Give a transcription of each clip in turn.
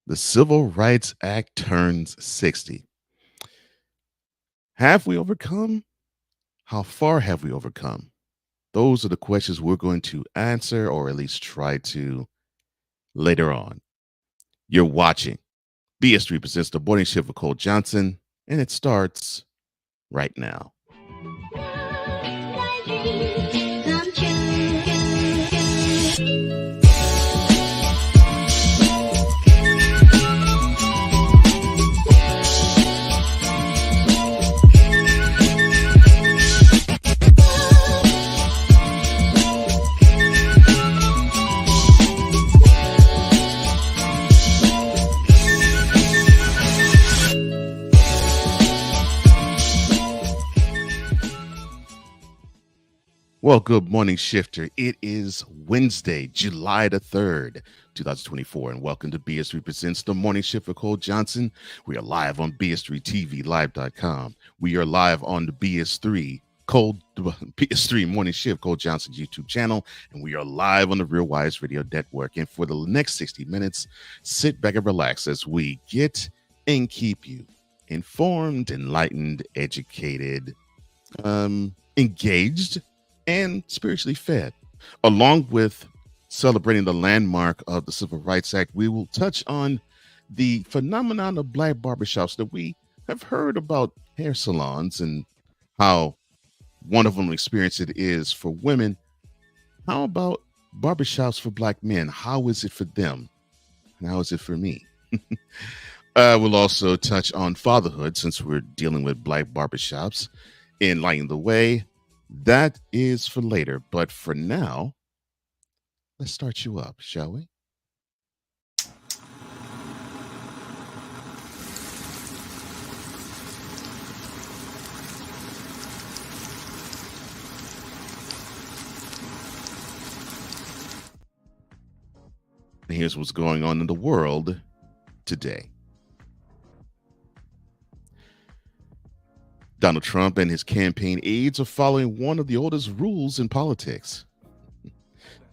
The Civil Rights Act turns 60. Have we overcome? How far have we overcome? Those are the questions we're going to answer, or at least try to, later on. You're watching BS3 presents the morning shift with Cole Johnson, and it starts right now. Well, good morning, Shifter. It is Wednesday, July the 3rd, 2024, and welcome to BS3 Presents the Morning Shift with Cole Johnson. We are live on BS3TVLive.com. We are live on the BS3 Morning Shift, Cole Johnson's YouTube channel, and we are live on the Real Wise Radio Network. And for the next 60 minutes, sit back and relax as we get and keep you informed, enlightened, educated, engaged, and spiritually fed. Along with celebrating the landmark of the Civil Rights Act, we will touch on the phenomenon of black barbershops that we have heard about hair salons and how wonderful an experience it is for women. How about barbershops for black men? How is it for them? And how is it for me? We'll also touch on fatherhood since we're dealing with black barbershops in Lighting the Way. That is for later, but for now, let's start you up, shall we? And here's what's going on in the world today. Donald Trump and his campaign aides are following one of the oldest rules in politics.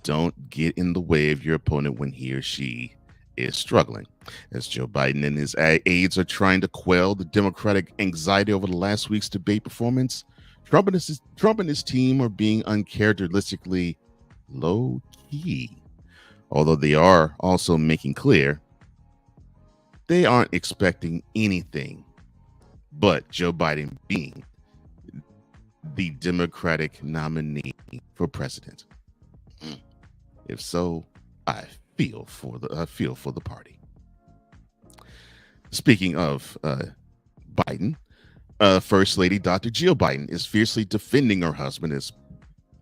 Don't get in the way of your opponent when he or she is struggling. As Joe Biden and his aides are trying to quell the Democratic anxiety over the last week's debate performance, Trump and his team are being uncharacteristically low-key. Although they are also making clear they aren't expecting anything but Joe Biden being the Democratic nominee for president. If so, I feel for the party. Speaking of Biden, First Lady Dr. Jill Biden is fiercely defending her husband as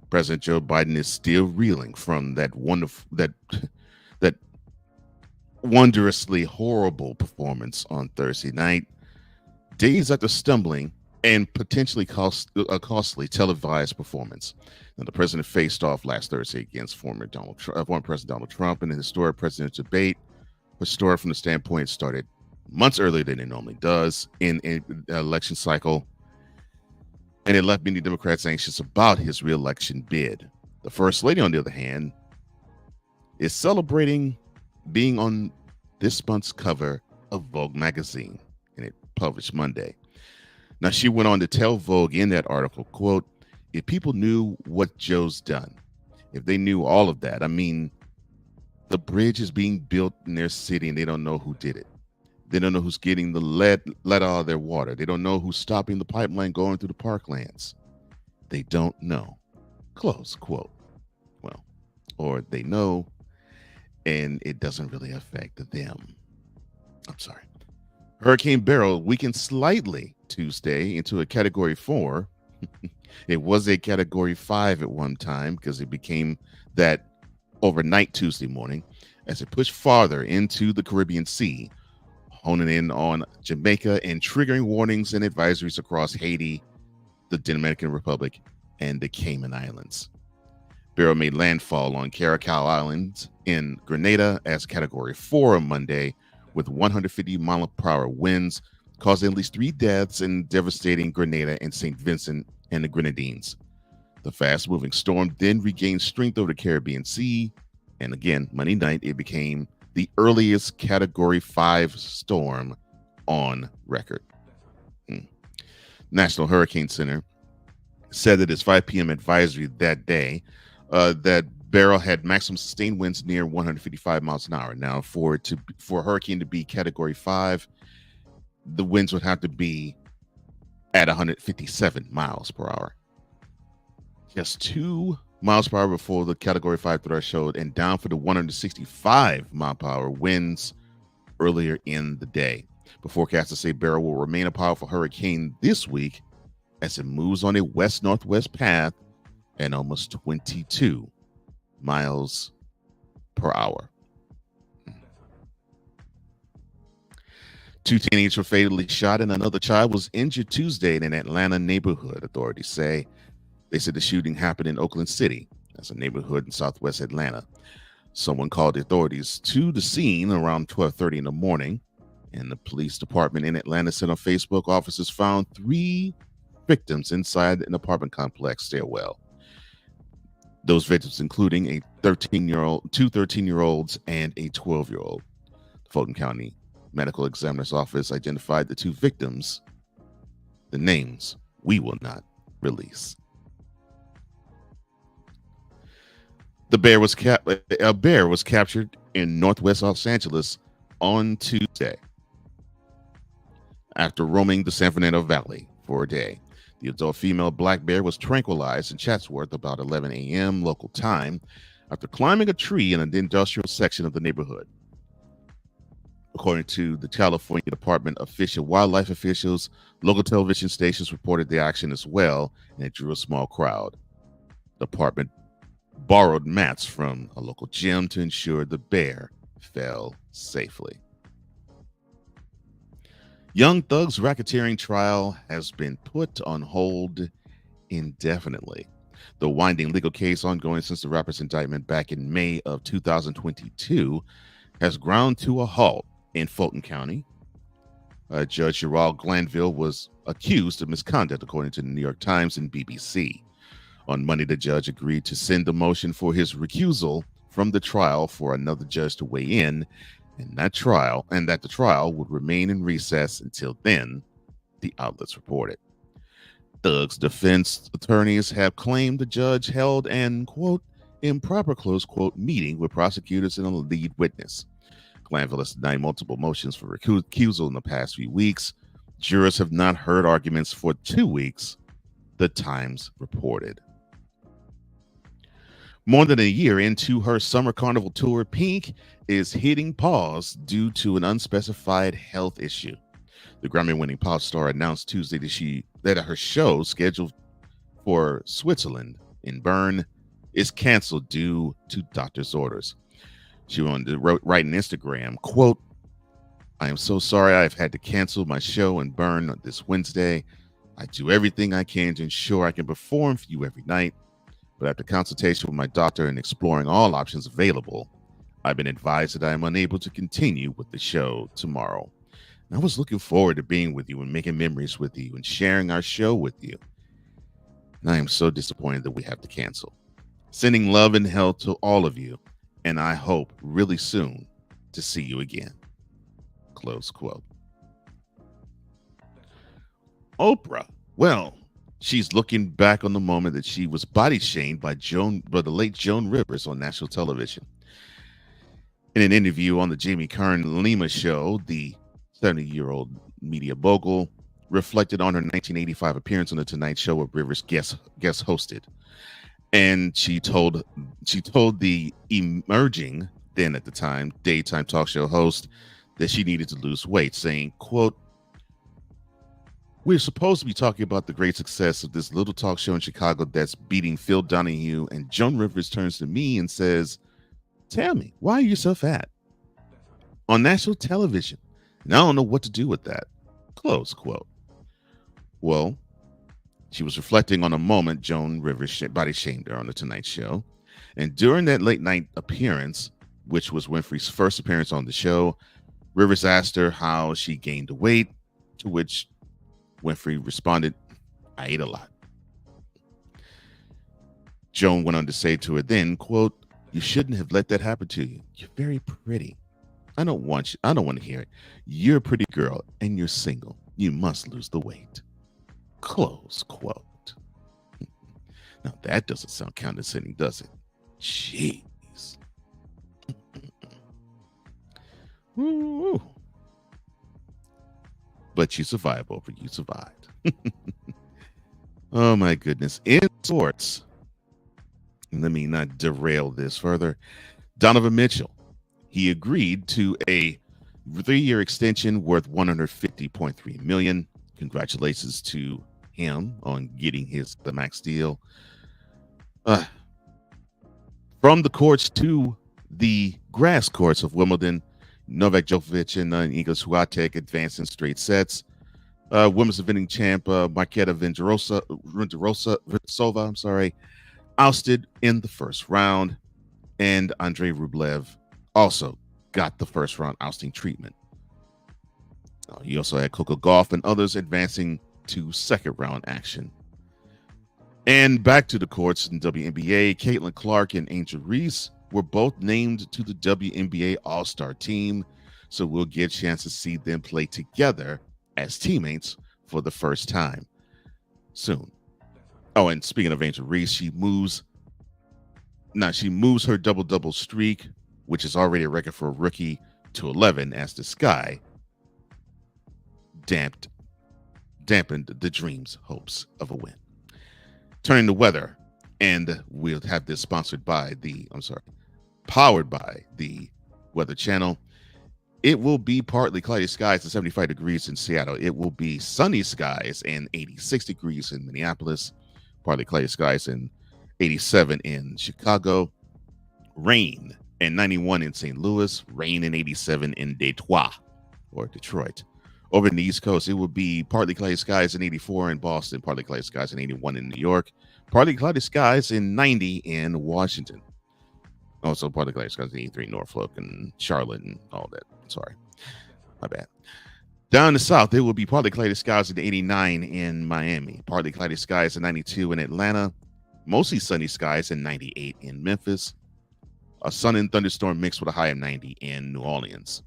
President Joe Biden is still reeling from that wondrously horrible performance on Thursday night, days after stumbling and potentially costly televised performance. Now, the president faced off last Thursday against former President Donald Trump in a historic presidential debate. Historic from the standpoint it started months earlier than it normally does in an election cycle, and it left many Democrats anxious about his reelection bid. The First Lady, on the other hand, is celebrating being on this month's cover of Vogue magazine, and it published Monday. Now, she went on to tell Vogue in that article, quote, "If people knew what Joe's done, if they knew all of that, I mean, the bridge is being built in their city and they don't know who did it. They don't know who's getting the lead out of their water. They don't know who's stopping the pipeline going through the parklands. They don't know," close quote. Well, or they know, and it doesn't really affect them. I'm sorry. Hurricane Beryl weakened slightly Tuesday into a Category 4. It was a Category 5 at one time because it became that overnight Tuesday morning as it pushed farther into the Caribbean Sea, honing in on Jamaica and triggering warnings and advisories across Haiti, the Dominican Republic, and the Cayman Islands. Beryl made landfall on Caracal Island in Grenada as Category 4 on Monday, with 150-mile-per-hour winds, causing at least 3 deaths and devastating Grenada and St. Vincent and the Grenadines. The fast-moving storm then regained strength over the Caribbean Sea, and again, Monday night, it became the earliest Category 5 storm on record. Hmm. National Hurricane Center said that its 5 p.m. advisory that day that Beryl had maximum sustained winds near 155 miles an hour. Now, for a hurricane to be Category 5, the winds would have to be at 157 miles per hour. Just 2 miles per hour before the Category 5 threshold, and down for the 165 mile per hour winds earlier in the day. But forecasters say Beryl will remain a powerful hurricane this week as it moves on a west-northwest path at almost 22 miles per hour. 2 teenagers were fatally shot and another child was injured Tuesday in an Atlanta neighborhood, authorities say. They said the shooting happened in Oakland City. That's a neighborhood in southwest Atlanta. Someone called the authorities to the scene around 12:30 in the morning, and the police department in Atlanta said on Facebook officers found 3 victims inside an apartment complex stairwell. Those victims including a 13-year-old, 2 13-year-olds, and a 12-year-old. The Fulton County Medical Examiner's Office identified the 2 victims. The names we will not release. A bear was captured in northwest Los Angeles on Tuesday after roaming the San Fernando Valley for a day. The adult female black bear was tranquilized in Chatsworth about 11 a.m. local time after climbing a tree in an industrial section of the neighborhood. According to the California Department of Fish and Wildlife officials, local television stations reported the action as well, and it drew a small crowd. The department borrowed mats from a local gym to ensure the bear fell safely. Young Thug's racketeering trial has been put on hold indefinitely. The winding legal case ongoing since the rapper's indictment back in May of 2022 has ground to a halt in Fulton County. Judge Gerald Glanville was accused of misconduct, according to the New York Times and BBC. On Monday, the judge agreed to send a motion for his recusal from the trial for another judge to weigh in, and that the trial would remain in recess until then, the outlets reported. Thug's defense attorneys have claimed the judge held an, quote, improper, close quote, meeting with prosecutors and a lead witness. Glanville has denied multiple motions for recusal in the past few weeks. Jurors have not heard arguments for 2 weeks, the Times reported. More than a year into her summer carnival tour, Pink is hitting pause due to an unspecified health issue. The Grammy-winning pop star announced Tuesday that her show scheduled for Switzerland in Bern is canceled due to doctor's orders. She wrote on Instagram, quote, I am so sorry I've had to cancel my show in Bern this Wednesday. I do everything I can to ensure I can perform for you every night. But after consultation with my doctor and exploring all options available, I've been advised that I am unable to continue with the show tomorrow. And I was looking forward to being with you and making memories with you and sharing our show with you. And I am so disappointed that we have to cancel. Sending love and health to all of you, and I hope really soon to see you again. Close quote. Oprah. Well, she's looking back on the moment that she was body shamed by the late Joan Rivers on national television. In an interview on the Jamie Kern Lima show, the 70-year-old media mogul reflected on her 1985 appearance on the Tonight Show where Rivers guest hosted. And she told the emerging, then at the time, daytime talk show host that she needed to lose weight, saying, quote, we're supposed to be talking about the great success of this little talk show in Chicago that's beating Phil Donahue, and Joan Rivers turns to me and says, tell me, why are you so fat? On national television. And I don't know what to do with that. Close quote. Well, she was reflecting on a moment Joan Rivers body shamed her on the Tonight Show. And during that late night appearance, which was Winfrey's first appearance on the show, Rivers asked her how she gained the weight, to which Winfrey responded, I ate a lot. Joan went on to say to her then, quote, you shouldn't have let that happen to you. You're very pretty. I don't want to hear it. You're a pretty girl and you're single. You must lose the weight. Close quote. Now that doesn't sound condescending, does it? Jeez. Ooh. But you survived, Oprah. You survived. Oh my goodness. In sports, let me not derail this further. Donovan Mitchell, he agreed to a 3-year extension worth $150.3 million. Congratulations to him on getting the max deal. From the courts to the grass courts of Wimbledon, Novak Djokovic and Iga Swiatek advanced in straight sets. Women's defending champ Marketa Vondrousova, ousted in the first round, and Andrei Rublev also got the first round ousting treatment. You also had Coco Gauff and others advancing to second round action. And back to the courts in WNBA, Caitlin Clark and Angel Reese were both named to the WNBA All-Star team, so we'll get a chance to see them play together as teammates for the first time soon. Oh, and speaking of Angel Reese, she moves her double-double streak, which is already a record for a rookie, to 11 as the sky dampened the dreams, hopes of a win. Turning to weather, and we'll have this powered by the Weather Channel. It will be partly cloudy skies and 75 degrees in Seattle. It will be sunny skies and 86 degrees in Minneapolis, partly cloudy skies and 87 in Chicago, rain and 91 in St. Louis, rain and 87 in Detroit. Over in the East Coast, it will be partly cloudy skies and 84 in Boston, partly cloudy skies and 81 in New York, partly cloudy skies and 90 in Washington. Also, partly cloudy skies and 83 in Norfolk and Charlotte and all that. Sorry, my bad. Down in the South, it will be partly cloudy skies and 89 in Miami, partly cloudy skies and 92 in Atlanta, mostly sunny skies and 98 in Memphis, a sun and thunderstorm mix with a high of 90 in New Orleans.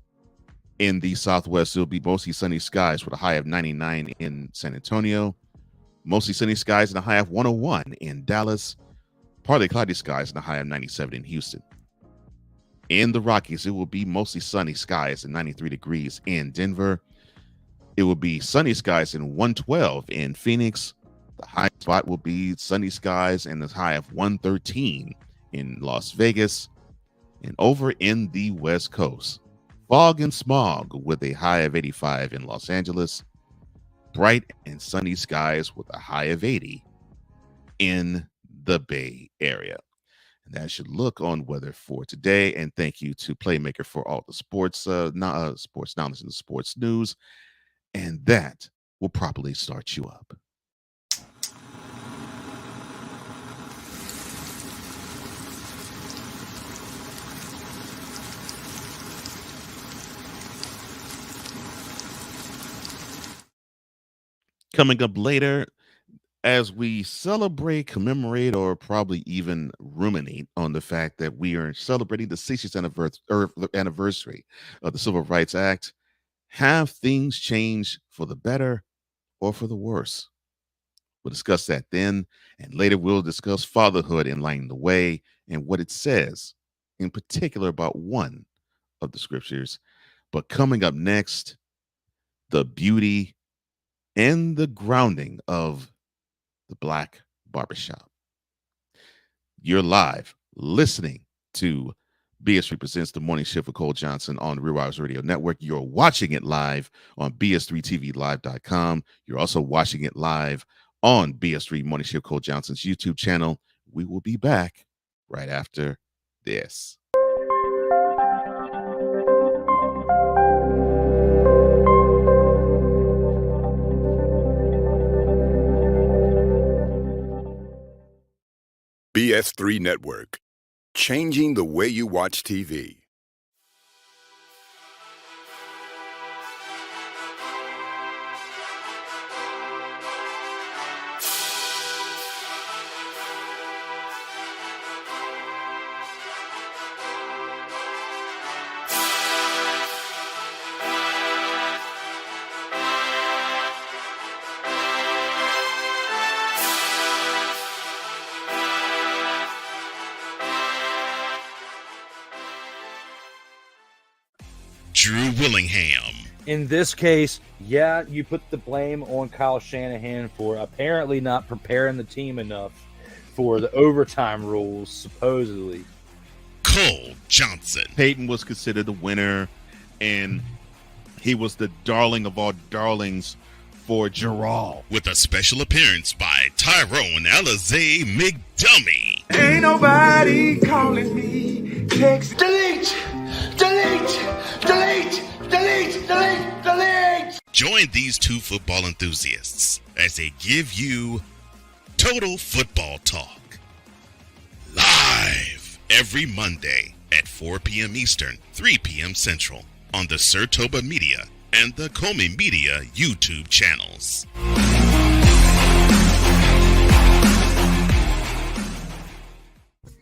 In the Southwest, it'll be mostly sunny skies with a high of 99 in San Antonio, mostly sunny skies and a high of 101 in Dallas, partly cloudy skies and a high of 97 in Houston. In the Rockies, it will be mostly sunny skies and 93 degrees in Denver. It will be sunny skies and 112 in Phoenix. The high spot will be sunny skies and a high of 113 in Las Vegas. And over in the West Coast, fog and smog with a high of 85 in Los Angeles. Bright and sunny skies with a high of 80 in the Bay Area. And that should look on weather for today. And thank you to Playmaker for all the sports sports knowledge and the sports news. And that will probably start you up. Coming up later, as we celebrate, commemorate, or probably even ruminate on the fact that we are celebrating the 60th anniversary of the Civil Rights Act, have things changed for the better or for the worse? We'll discuss that then, and later we'll discuss fatherhood in Lighting the Way and what it says, in particular about one of the scriptures. But coming up next, the beauty and the grounding of the Black Barbershop. You're live listening to BS3 Presents the Morning Shift with Cole Johnson on the Real Wires Radio Network. You're watching it live on BS3TVLive.com. You're also watching it live on BS3 Morning Shift Cole Johnson's YouTube channel. We will be back right after this. BS3 Network, changing the way you watch TV. Drew Willingham. In this case, yeah, you put the blame on Kyle Shanahan for apparently not preparing the team enough for the overtime rules, supposedly. Cole Johnson. Peyton was considered the winner, and he was the darling of all darlings for Gerald. With a special appearance by Tyrone Alizé McDummy. Ain't nobody calling me. Text. Delete! Join these two football enthusiasts as they give you Total Football Talk. Live every Monday at 4 p.m. Eastern, 3 p.m. Central on the Sertoba Media and the Comey Media YouTube channels.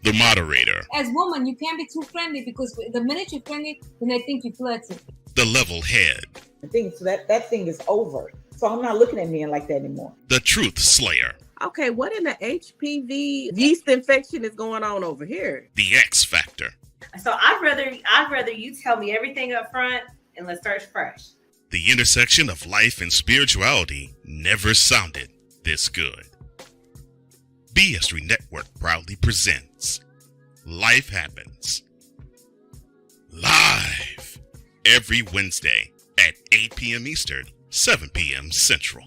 The moderator. As woman, you can't be too friendly because the minute you're friendly, then they think you're flirting. The level head. I think so that thing is over. So I'm not looking at men like that anymore. The truth slayer. Okay, what in the HPV yeast infection is going on over here? The X Factor. So I'd rather you tell me everything up front and let's start fresh. The intersection of life and spirituality never sounded this good. BS3 Network proudly presents Life Happens. Live every Wednesday at 8 p.m. Eastern, 7 p.m. Central.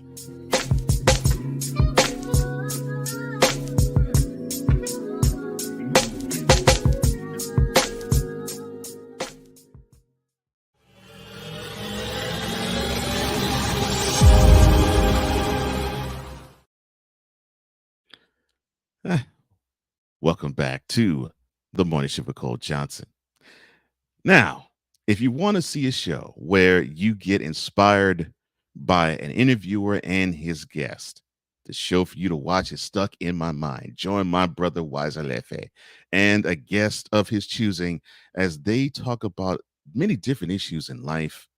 Welcome back to the Morning Shift with Cole Johnson. Now, if you want to see a show where you get inspired by an interviewer and his guest, the show for you to watch is Stuck in My Mind. Join my brother Lefe and a guest of his choosing as they talk about many different issues in life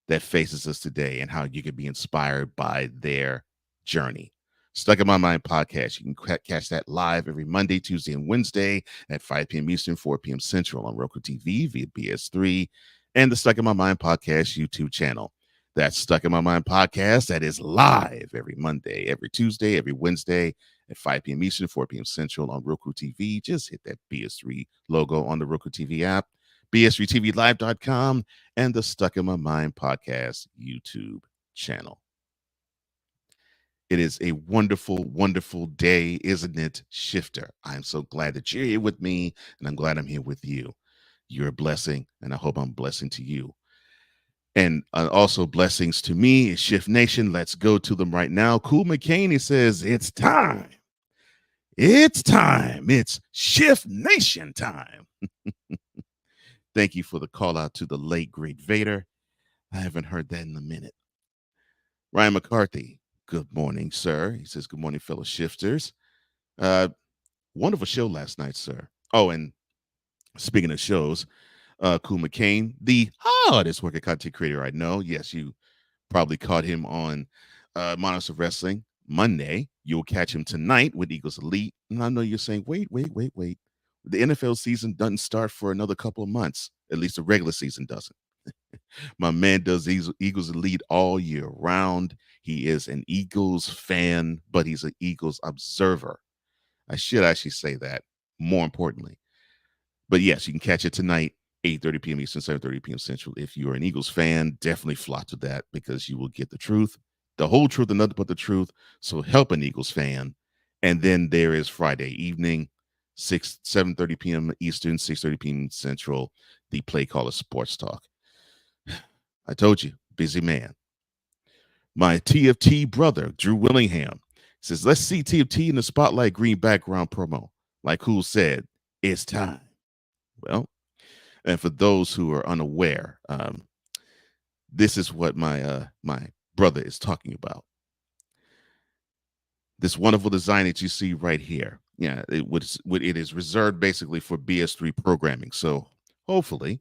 that faces us today and how you can be inspired by their journey. Stuck in My Mind podcast. You can catch that live every Monday, Tuesday, and Wednesday at 5 p.m. Eastern, 4 p.m. Central on Roku TV via BS3 and the Stuck in My Mind podcast YouTube channel. That's Stuck in My Mind podcast. That is live every Monday, every Tuesday, every Wednesday at 5 p.m. Eastern, 4 p.m. Central on Roku TV. Just hit that BS3 logo on the Roku TV app, BS3TVLive.com, and the Stuck in My Mind podcast YouTube channel. It is a wonderful, wonderful day, isn't it, Shifter? I'm so glad that you're here with me, and I'm glad I'm here with you. You're a blessing, and I hope I'm a blessing to you. And also blessings to me, Shift Nation. Let's go to them right now. Cool McCaney says, it's time. It's time. It's Shift Nation time. Thank you for the call out to the late, great Vader. I haven't heard that in a minute. Ryan McCarthy. Good morning, sir. He says, good morning, fellow shifters. Wonderful show last night, sir. Oh, and speaking of shows, Cool McCain, the hardest working content creator I know. Yes, you probably caught him on Monsters of Wrestling Monday. You'll catch him tonight with Eagles Elite. And I know you're saying, wait. The NFL season doesn't start for another couple of months. At least the regular season doesn't. My man does Eagles Elite all year round. He is an Eagles fan, but he's an Eagles observer. I should actually say that more importantly. But yes, you can catch it tonight, 8:30 p.m. Eastern, 7:30 p.m. Central. If you're an Eagles fan, definitely flock to that because you will get the truth, the whole truth, and nothing but the truth. So help an Eagles fan. And then there is Friday evening, 7:30 p.m. Eastern, 6:30 p.m. Central, the Play Caller Sports Talk. I told you, busy man. My TFT brother, Drew Willingham, says, let's see TFT in the spotlight green background promo. Like Cool said, it's time. Well, and for those who are unaware, this is what my brother is talking about. This wonderful design that you see right here. Yeah, it is reserved basically for BS3 programming. So hopefully,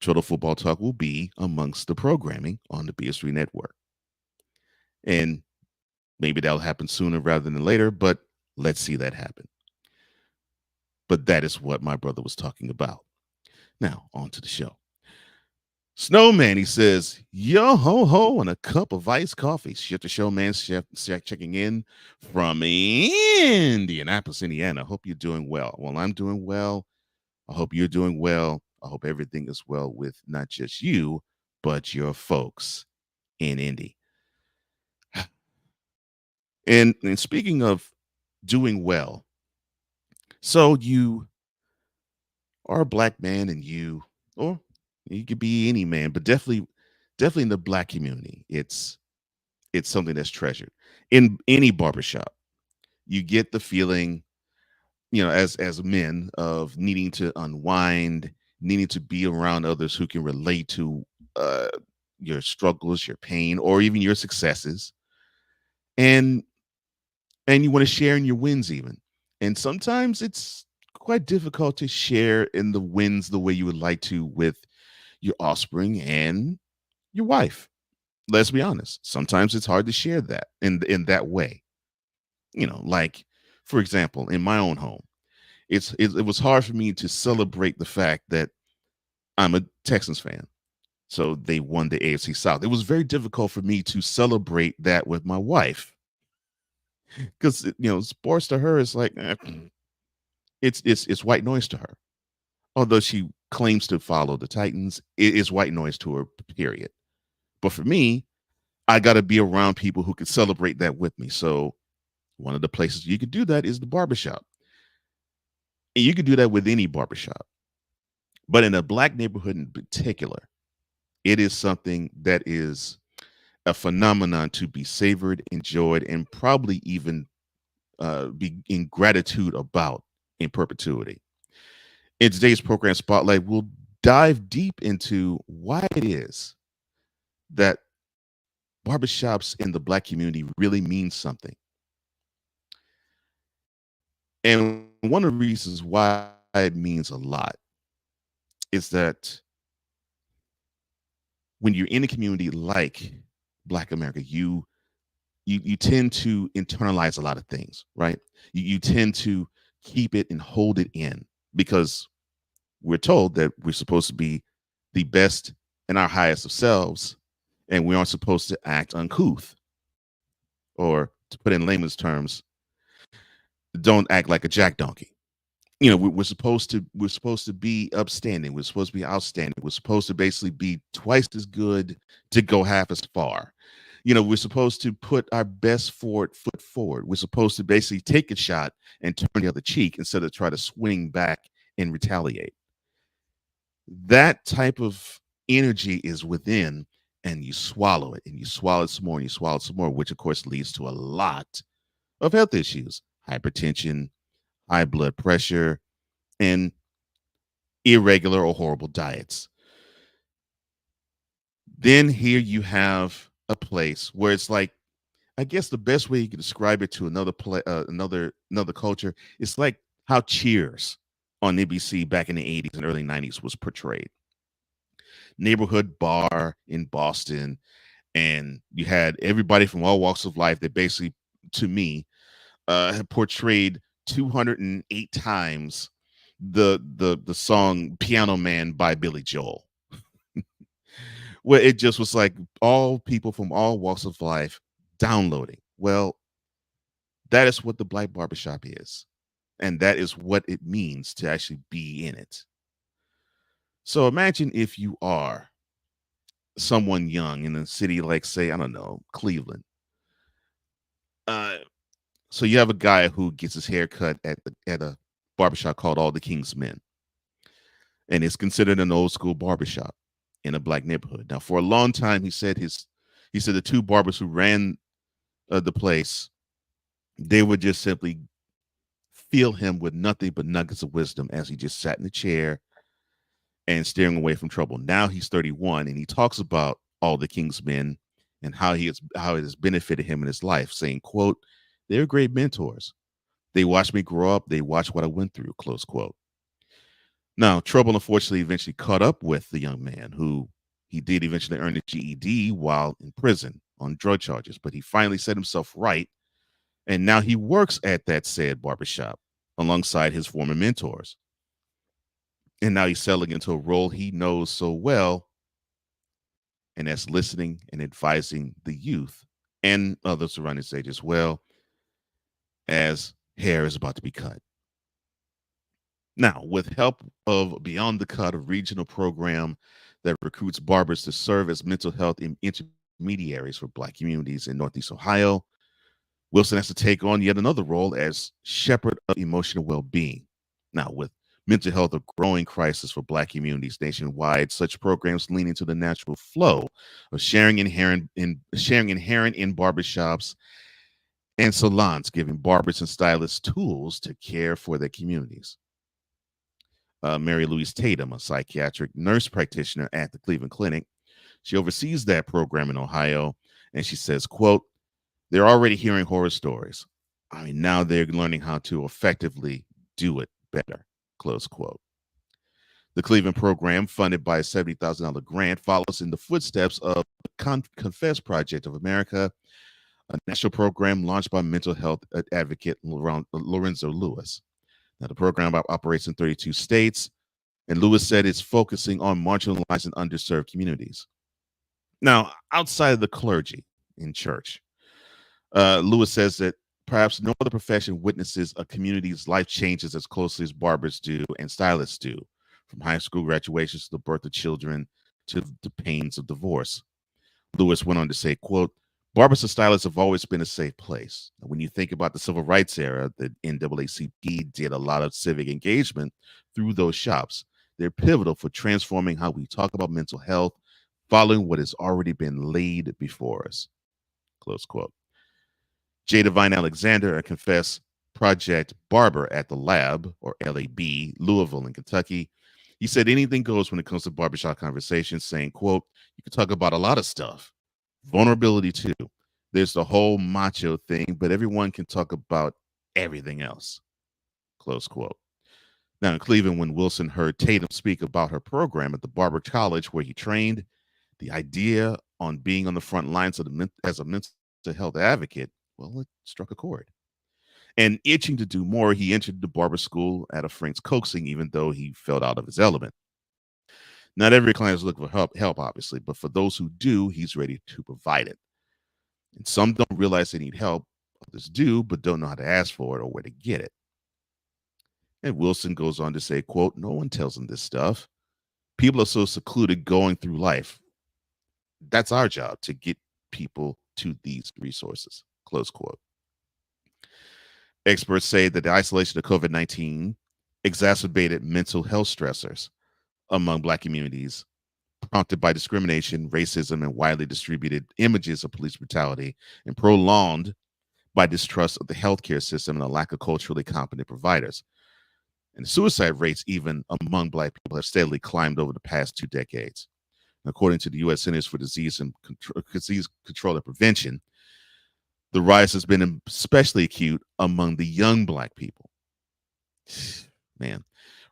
Total Football Talk will be amongst the programming on the BS3 network. And maybe that'll happen sooner rather than later, but let's see that happen. But that is what my brother was talking about. Now, on to the show. Snowman, he says, yo ho ho, and a cup of iced coffee. Chef the Showman, chef checking in from Indianapolis, Indiana. Hope you're doing well. Well, I'm doing well. I hope you're doing well. I hope everything is well with not just you, but your folks in Indy. And speaking of doing well, so you are a black man and or you could be any man, but definitely in the black community, it's something that's treasured. In any barbershop, you get the feeling, as men of needing to unwind, needing to be around others who can relate to uh, your struggles, your pain, or even your successes, and you want to share in your wins even. And sometimes it's quite difficult to share in the wins the way you would like to with your offspring and your wife. Let's be honest. Sometimes it's hard to share that in that way. Like for example, in my own home, it was hard for me to celebrate the fact that I'm a Texans fan. So they won the AFC South. It was very difficult for me to celebrate that with my wife because sports to her is like it's white noise to her. Although she claims to follow the Titans, it is white noise to her. Period. But for me, I got to be around people who can celebrate that with me. So one of the places you could do that is the barbershop. And you could do that with any barbershop. But in a black neighborhood in particular, it is something that is a phenomenon to be savored, enjoyed, and probably even be in gratitude about in perpetuity. In today's program Spotlight, we'll dive deep into why it is that barbershops in the black community really mean something. And one of the reasons why it means a lot is that when you're in a community like Black America, you tend to internalize a lot of things, right? You tend to keep it and hold it in because we're told that we're supposed to be the best and our highest of selves, and we aren't supposed to act uncouth, or to put in layman's terms, don't act like a jack donkey. We're supposed to be upstanding. We're supposed to be outstanding. We're supposed to basically be twice as good to go half as far. We're supposed to put our best foot forward. We're supposed to basically take a shot and turn the other cheek instead of try to swing back and retaliate. That type of energy is within, and you swallow it, and you swallow it some more, and you swallow it some more, which of course leads to a lot of health issues: hypertension, high blood pressure, and irregular or horrible diets. Then here you have a place where it's like, I guess the best way you can describe it to another another culture, it's like how Cheers on NBC back in the 80s and early 90s was portrayed. Neighborhood bar in Boston, and you had everybody from all walks of life that basically, to me, had portrayed 208 times the song Piano Man by Billy Joel, where it just was like all people from all walks of life downloading. Well, that is what the Black Barbershop is, and that is what it means to actually be in it. So imagine if you are someone young in a city like, say, I don't know, Cleveland. Uh, so you have a guy who gets his hair cut at a barbershop called All the King's Men, and it's considered an old school barbershop in a black neighborhood. Now, for a long time, he said the two barbers who ran the place, they would just simply fill him with nothing but nuggets of wisdom as he just sat in the chair and steering away from trouble. Now he's 31, and he talks about All the King's Men and how it has benefited him in his life, saying, quote, "They're great mentors. They watched me grow up. They watched what I went through," close quote. Now, trouble unfortunately eventually caught up with the young man, who he did eventually earn a GED while in prison on drug charges, but he finally set himself right, and now he works at that said barbershop alongside his former mentors. And now he's settling into a role he knows so well, and that's listening and advising the youth and others around his age as well as hair is about to be cut. Now, with help of Beyond the Cut, a regional program that recruits barbers to serve as mental health intermediaries for Black communities in Northeast Ohio, Wilson has to take on yet another role as shepherd of emotional well being. Now, with mental health a growing crisis for Black communities nationwide, such programs lean into the natural flow of sharing inherent in barbershops and salons, giving barbers and stylists tools to care for their communities. Mary Louise Tatum, a psychiatric nurse practitioner at the Cleveland Clinic, she oversees that program in Ohio, and she says, "quote They're already hearing horror stories. I mean, now they're learning how to effectively do it better." Close quote. The Cleveland program, funded by a $70,000 grant, follows in the footsteps of the Confess Project of America, a national program launched by mental health advocate Lorenzo Lewis. Now, the program operates in 32 states, and Lewis said it's focusing on marginalized and underserved communities. Now, outside of the clergy in church, Lewis says that perhaps no other profession witnesses a community's life changes as closely as barbers do and stylists do, from high school graduations to the birth of children to the pains of divorce. Lewis went on to say, quote, "Barbers and stylists have always been a safe place. When you think about the civil rights era, the NAACP did a lot of civic engagement through those shops. They're pivotal for transforming how we talk about mental health, following what has already been laid before us." Close quote. J. Divine Alexander, a Confess Project barber at the Lab, or LAB, Louisville in Kentucky, he said anything goes when it comes to barbershop conversations, saying, quote, "You can talk about a lot of stuff. Vulnerability too. There's the whole macho thing, but everyone can talk about everything else." Close quote. Now in Cleveland, when Wilson heard Tatum speak about her program at the Barber College where he trained, the idea on being on the front lines of as a mental health advocate, well, it struck a chord. And itching to do more, he entered the barber school at a friend's coaxing, even though he felt out of his element. Not every client is looking for help, obviously, but for those who do, he's ready to provide it. And some don't realize they need help. Others do, but don't know how to ask for it or where to get it. And Wilson goes on to say, quote, "No one tells them this stuff. People are so secluded going through life. That's our job to get people to these resources." Close quote. Experts say that the isolation of COVID-19 exacerbated mental health stressors among Black communities, prompted by discrimination, racism, and widely distributed images of police brutality, and prolonged by distrust of the healthcare system and a lack of culturally competent providers. And suicide rates, even among Black people, have steadily climbed over the past 2 decades. According to the U.S. Centers for Disease Control and Prevention, the rise has been especially acute among the young Black people. Man,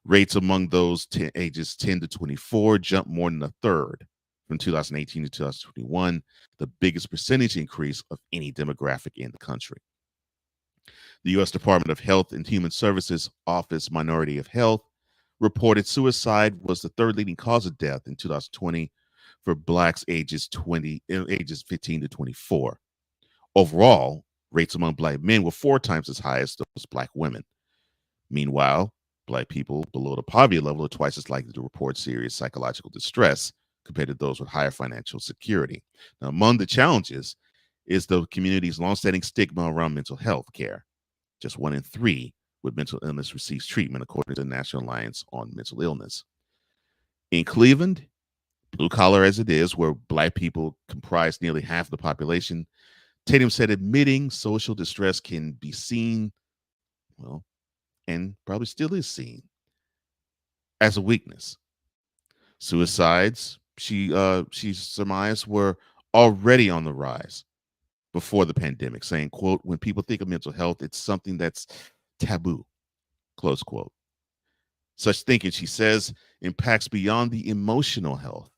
rates among those ages 10 to 24 jumped more than a third from 2018 to 2021, the biggest percentage increase of any demographic in the country. The U.S. Department of Health and Human Services Office Minority of Health reported suicide was the third leading cause of death in 2020 for Blacks ages 15 to 24. Overall, rates among Black men were 4 times as high as those Black women. Meanwhile, Black people below the poverty level are twice as likely to report serious psychological distress compared to those with higher financial security. Now, among the challenges is the community's longstanding stigma around mental health care. Just 1 in 3 with mental illness receives treatment, according to the National Alliance on Mental Illness. In Cleveland, blue collar as it is, where Black people comprise nearly half the population, Tatum said admitting social distress can be seen, well, and probably still is seen, as a weakness. Suicides, she surmised, were already on the rise before the pandemic, saying, quote, "When people think of mental health, it's something that's taboo," close quote. Such thinking, she says, impacts beyond the emotional health.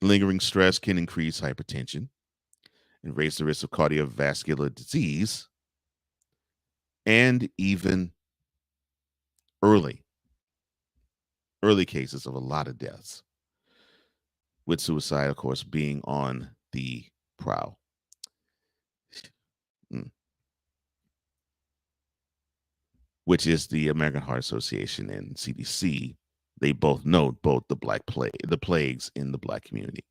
Lingering stress can increase hypertension and raise the risk of cardiovascular disease and even early cases of a lot of deaths. with suicide, of course, being on the prowl. Which is the American Heart Association and CDC. They both note both the plagues in the Black community.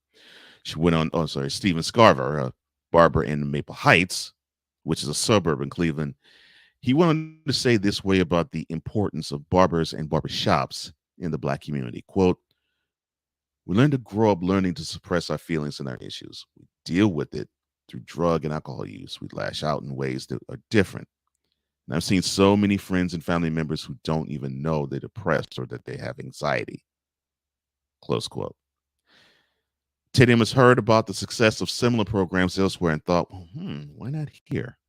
She went on, Stephen Scarver, a barber in Maple Heights, which is a suburb in Cleveland. He went on to say this way about the importance of barbers and barbershops in the Black community. Quote, "We learn to grow up learning to suppress our feelings and our issues. We deal with it through drug and alcohol use. We lash out in ways that are different. And I've seen so many friends and family members who don't even know they're depressed or that they have anxiety." Close quote. TM has heard about the success of similar programs elsewhere and thought, why not here?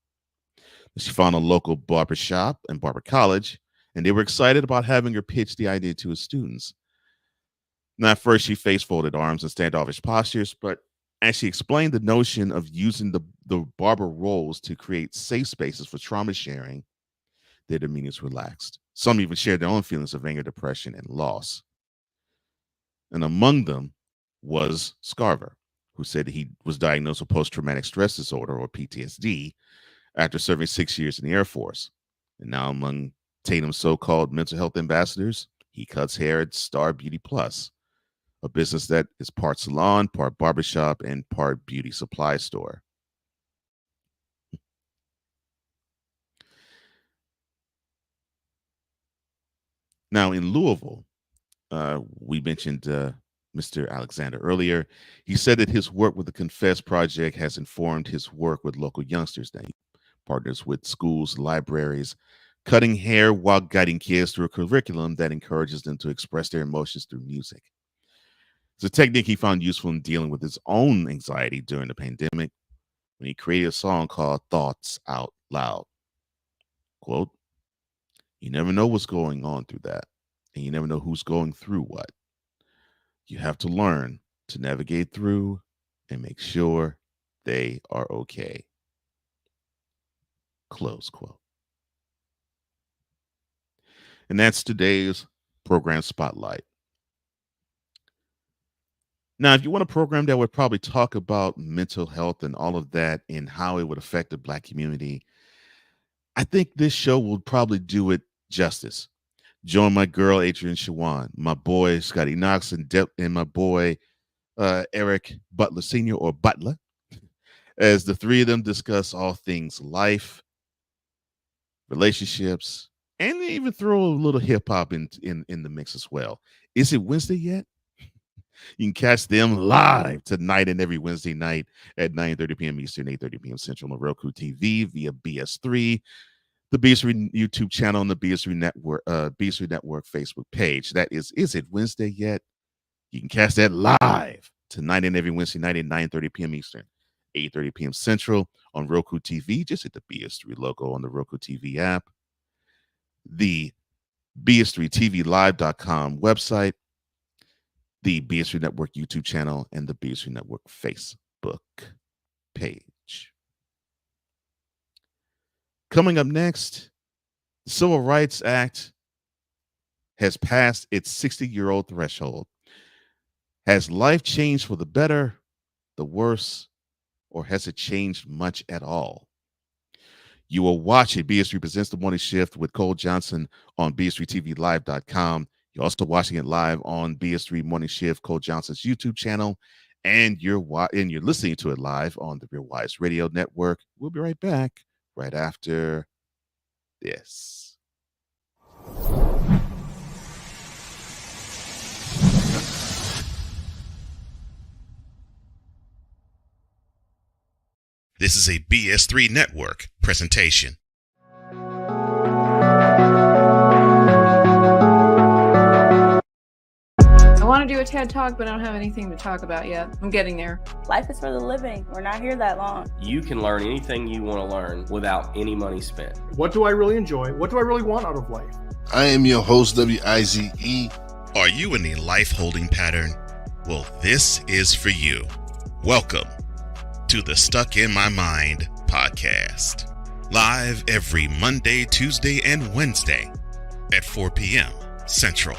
She found a local barber shop and barber college, and they were excited about having her pitch the idea to his students. Now, at first, she faced folded arms and standoffish postures, but as she explained the notion of using the barber roles to create safe spaces for trauma sharing, their demeanors relaxed. Some even shared their own feelings of anger, depression, and loss. And among them was Scarver, who said he was diagnosed with post-traumatic stress disorder, or PTSD, after serving 6 years in the Air Force. And now among Tatum's so-called mental health ambassadors, he cuts hair at Star Beauty Plus, a business that is part salon, part barbershop, and part beauty supply store. Now in Louisville, we mentioned Mr. Alexander earlier. He said that his work with the Confess Project has informed his work with local youngsters. That he partners with schools, libraries, cutting hair while guiding kids through a curriculum that encourages them to express their emotions through music. It's a technique he found useful in dealing with his own anxiety during the pandemic when he created a song called Thoughts Out Loud. Quote, "You never know what's going on through that, and you never know who's going through what. You have to learn to navigate through and make sure they are okay." Close quote. And that's today's program spotlight. Now, if you want a program that would probably talk about mental health and all of that and how it would affect the Black community, I think this show will probably do it justice. Join my girl, Adrienne Shawan, my boy, Scotty Knox, and my boy, Eric Butler Sr., or Butler, as the three of them discuss all things life, relationships, and they even throw a little hip hop in the mix as well. Is it Wednesday yet? You can catch them live tonight and every Wednesday night at 9:30 p.m. Eastern, 8:30 p.m. Central on Roku TV via BS3, the BS3 YouTube channel, and the BS3 Network Facebook page. That is it Wednesday yet? You can catch that live tonight and every Wednesday night at 9:30 p.m. Eastern, 8:30 p.m. Central on Roku TV. Just hit the BS3 logo on the Roku TV app, the BS3TVLive.com website, the BS3 Network YouTube channel, and the BS3 Network Facebook page. Coming up next, the Civil Rights Act has passed its 60-year-old threshold. Has life changed for the better, the worse, or has it changed much at all? You will watch it. BS3 presents The Morning Shift with Cole Johnson on BS3TVLive.com. You're also watching it live on BS3 Morning Shift, Cole Johnson's YouTube channel, and you're listening to it live on the Real Wise Radio Network. We'll be right back right after this. This is a BS3 Network presentation. I want to do a TED Talk, but I don't have anything to talk about yet. I'm getting there. Life is for the living. We're not here that long. You can learn anything you want to learn without any money spent. What do I really enjoy? What do I really want out of life? I am your host, WIZE. Are you in a life holding pattern? Well, this is for you. Welcome to the Stuck in My Mind podcast. Live every Monday, Tuesday, and Wednesday at 4 p.m. Central.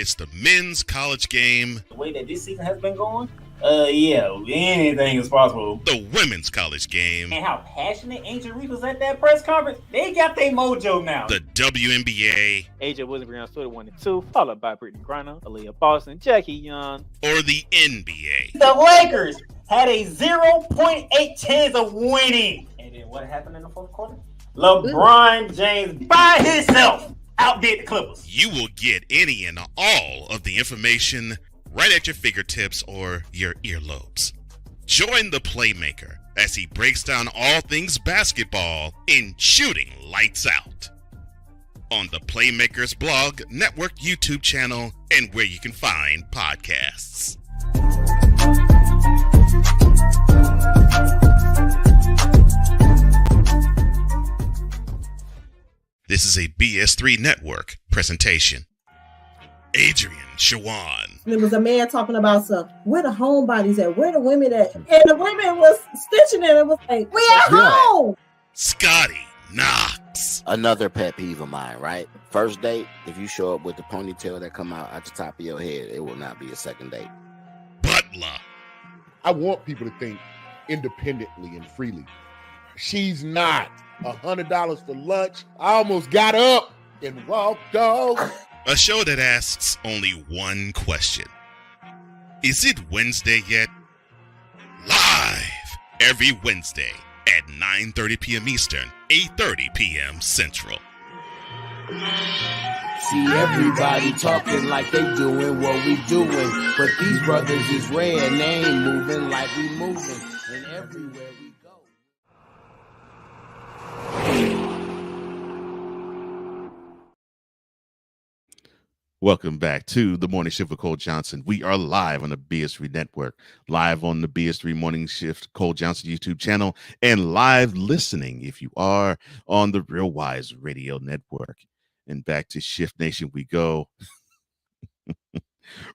it's the men's college game. The way that this season has been going, yeah, anything is possible. The women's college game. And how passionate Angel Reese was at that press conference. They got their mojo now. The WNBA. AJ Williams, Brianna Stewart 1-2, followed by Brittany Griner, Aaliyah Boston, Jackie Young. Or the NBA. The Lakers had a 0.8 chance of winning. And then what happened in the fourth quarter? LeBron James by himself outdid the Clippers. You will get any and all of the information right at your fingertips or your earlobes. Join the Playmaker as he breaks down all things basketball in Shooting Lights Out on the Playmakers blog, network, YouTube channel, and where you can find podcasts. This is a BS3 Network presentation. Adrian Shawan. There was a man talking about where the homebodies at? Where the women at? And the women was stitching it. It was like, we at home. Scotty Knox. Another pet peeve of mine, right? First date, if you show up with the ponytail that come out at the top of your head, it will not be a second date. Butler. I want people to think independently and freely. She's not. $100 for lunch. I almost got up and walked off. A show that asks only one question. Is it Wednesday yet? Live every Wednesday at 9:30 p.m. Eastern, 8:30 p.m. Central. See everybody talking like they doing what we doing, but these brothers is rare and they ain't moving like we moving. And everywhere we go. Welcome back to the Morning Shift with Cole Johnson. We are live on the BS3 Network, live on the BS3 Morning Shift Cole Johnson YouTube channel, and live listening if you are on the Real Wise Radio Network. And back to Shift Nation we go.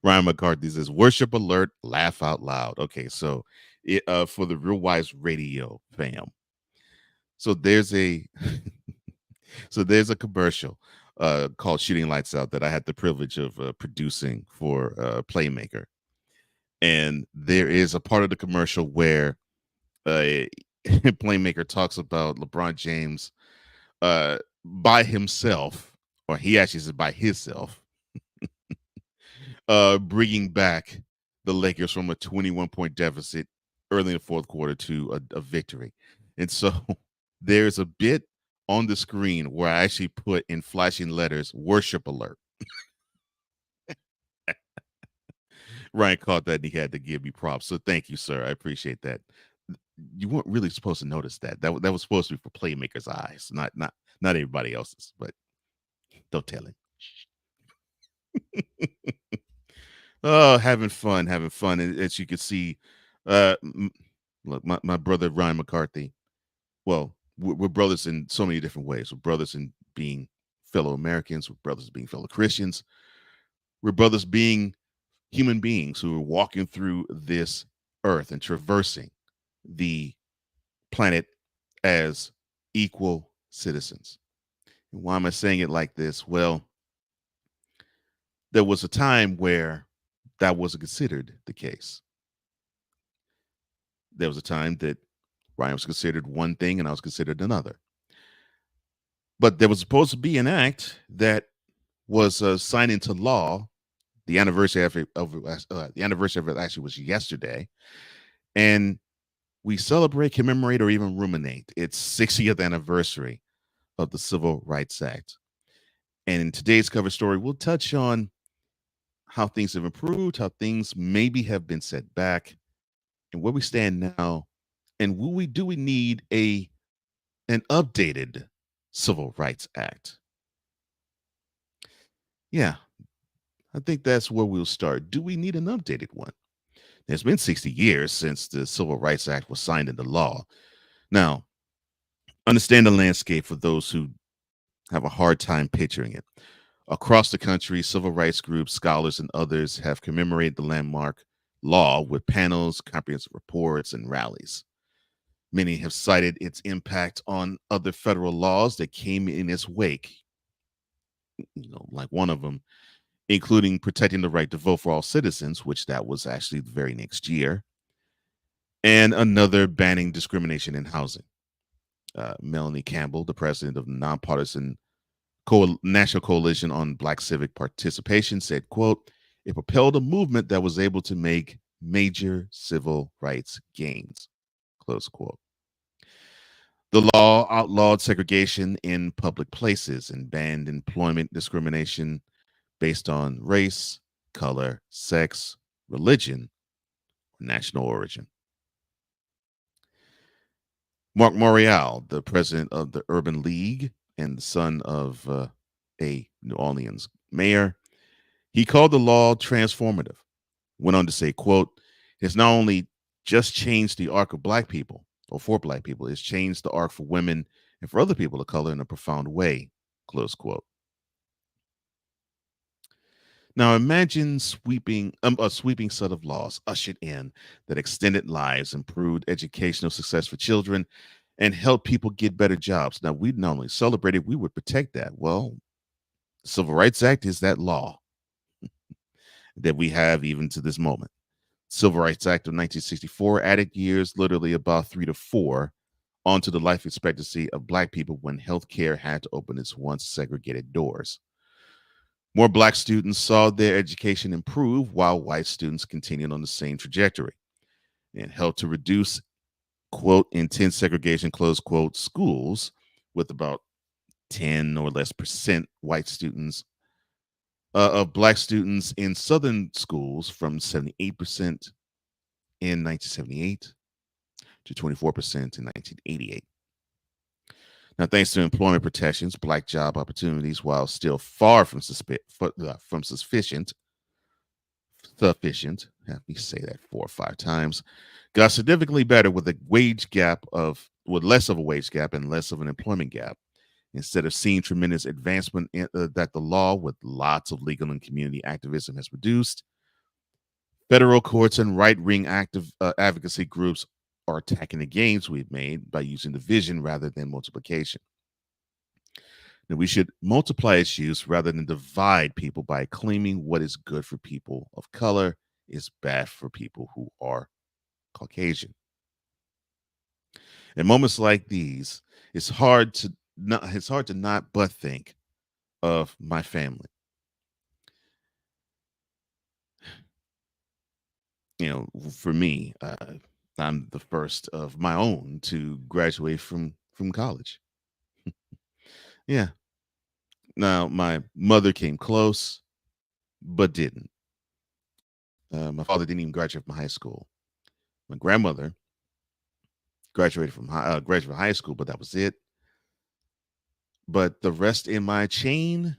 Ryan McCarthy says, worship alert, laugh out loud. Okay, so for the Real Wise Radio fam. So there's a commercial called Shooting Lights Out that I had the privilege of producing for Playmaker. And there is a part of the commercial where Playmaker talks about LeBron James by himself, or he actually says by himself, bringing back the Lakers from a 21-point deficit early in the fourth quarter to a victory. And so there's a bit on the screen where I actually put in flashing letters, worship alert. Ryan caught that and he had to give me props. So thank you, sir. I appreciate that. You weren't really supposed to notice that. That was supposed to be for Playmaker's eyes, not everybody else's, but don't tell him. Oh, having fun. And as you can see, look, my brother Ryan McCarthy, well, we're brothers in so many different ways. We're brothers in being fellow Americans. We're brothers being fellow Christians. We're brothers being human beings who are walking through this earth and traversing the planet as equal citizens. And why am I saying it like this? Well, there was a time where that wasn't considered the case. There was a time that Ryan was considered one thing and I was considered another. But there was supposed to be an act that was signed into law. The anniversary of it actually was yesterday. And we celebrate, commemorate, or even ruminate its 60th anniversary of the Civil Rights Act. And in today's cover story, we'll touch on how things have improved, how things maybe have been set back, and where we stand now. And do we need an updated Civil Rights Act? Yeah, I think that's where we'll start. Do we need an updated one? It's been 60 years since the Civil Rights Act was signed into law. Now, understand the landscape for those who have a hard time picturing it. Across the country, civil rights groups, scholars, and others have commemorated the landmark law with panels, comprehensive reports, and rallies. Many have cited its impact on other federal laws that came in its wake. Like one of them including protecting the right to vote for all citizens, which that was actually the very next year, and another banning discrimination in housing. Melanie Campbell, the president of the nonpartisan National Coalition on Black Civic Participation, said, quote, it propelled a movement that was able to make major civil rights gains, close quote. The law outlawed segregation in public places and banned employment discrimination based on race, color, sex, religion, or national origin. Mark Morial, the president of the Urban League and the son of a New Orleans mayor, he called the law transformative. Went on to say, quote, it's not only just changed the arc of Black people or for Black people, it's changed the arc for women and for other people of color in a profound way, close quote. Now imagine a sweeping set of laws ushered in that extended lives, improved educational success for children, and helped people get better jobs. Now we'd not only celebrate it, we would protect that. Well, the Civil Rights Act is that law that we have even to this moment. Civil Rights Act of 1964 added years, literally about 3 to 4, onto the life expectancy of Black people when healthcare had to open its once segregated doors. More Black students saw their education improve while white students continued on the same trajectory, and helped to reduce, quote, intense segregation, close quote, schools with about 10 or less percent white students of Black students in Southern schools from 78% in 1978 to 24% in 1988. Now, thanks to employment protections, Black job opportunities, while still far from sufficient, have me say that 4 or 5 times, got significantly better with less of a wage gap and less of an employment gap. Instead of seeing tremendous advancement that the law with lots of legal and community activism has produced, federal courts and right-wing advocacy groups are attacking the gains we've made by using division rather than multiplication. Now, we should multiply its use rather than divide people by claiming what is good for people of color is bad for people who are Caucasian. In moments like these, it's hard to not but think of my family. You know, for me, I'm the first of my own to graduate from college. Yeah. Now, my mother came close, but didn't. My father didn't even graduate from high school. My grandmother graduated from high school, but that was it. But the rest in my chain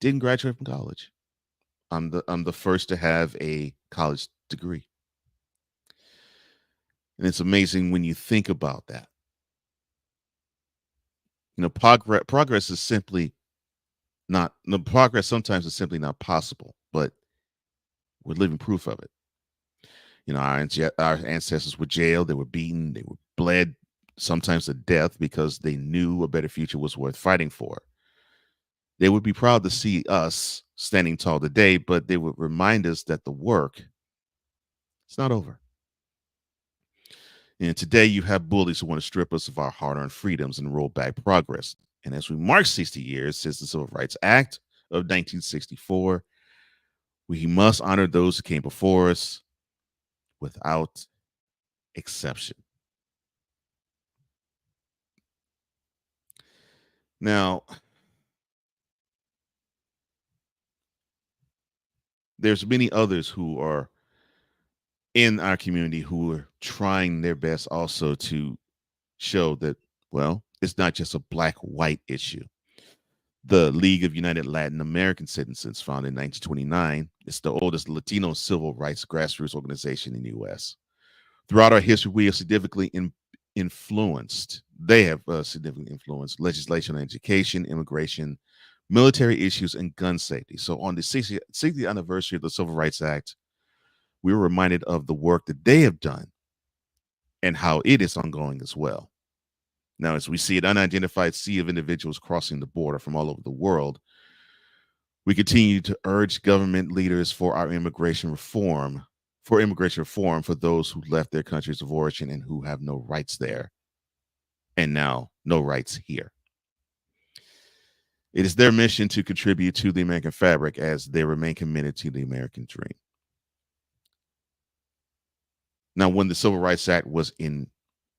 didn't graduate from college. I'm the first to have a college degree. And it's amazing when you think about that. You know, progress is simply not the progress sometimes is simply not possible, but we're living proof of it. You know, our ancestors were jailed, they were beaten, they were bled, sometimes to death because they knew a better future was worth fighting for. They would be proud to see us standing tall today, but they would remind us that the work is not over. And today you have bullies who want to strip us of our hard-earned freedoms and roll back progress. And as we mark 60 years since the Civil Rights Act of 1964, we must honor those who came before us without exception. Now, there's many others who are in our community who are trying their best also to show that, well, it's not just a black-white issue. The League of United Latin American Citizens, founded in 1929, is the oldest Latino civil rights grassroots organization in the U.S. Throughout our history, we have significantly influenced legislation on education, immigration, military issues, and gun safety. So on the 60th anniversary of the Civil Rights Act, we were reminded of the work that they have done and how it is ongoing as well. Now, as we see an unidentified sea of individuals crossing the border from all over the world, We continue to urge government leaders for immigration reform for those who left their countries of origin and who have no rights there, and now no rights here. It is their mission to contribute to the American fabric as they remain committed to the American dream. Now, when the Civil Rights Act was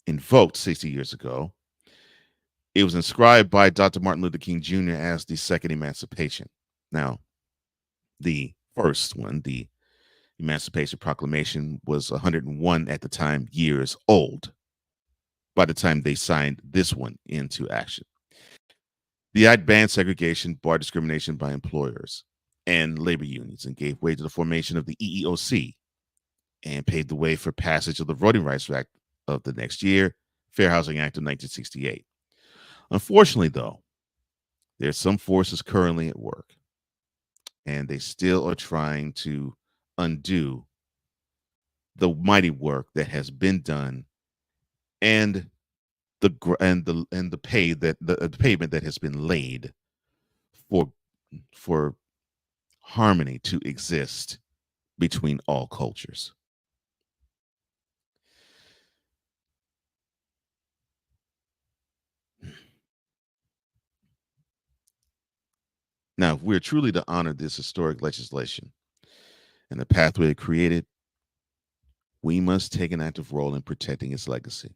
invoked 60 years ago, it was inscribed by Dr. Martin Luther King Jr. as the Second Emancipation. Now, the first one, the Emancipation Proclamation, was 101 at the time years old by the time they signed this one into action. The act banned segregation, barred discrimination by employers and labor unions, and gave way to the formation of the EEOC, and paved the way for passage of the Voting Rights Act of the next year, Fair Housing Act of 1968. Unfortunately, though, there's some forces currently at work, and they still are trying to undo the mighty work that has been done and the pavement that has been laid for harmony to exist between all cultures. Now, if we're truly to honor this historic legislation and the pathway it created, we must take an active role in protecting its legacy.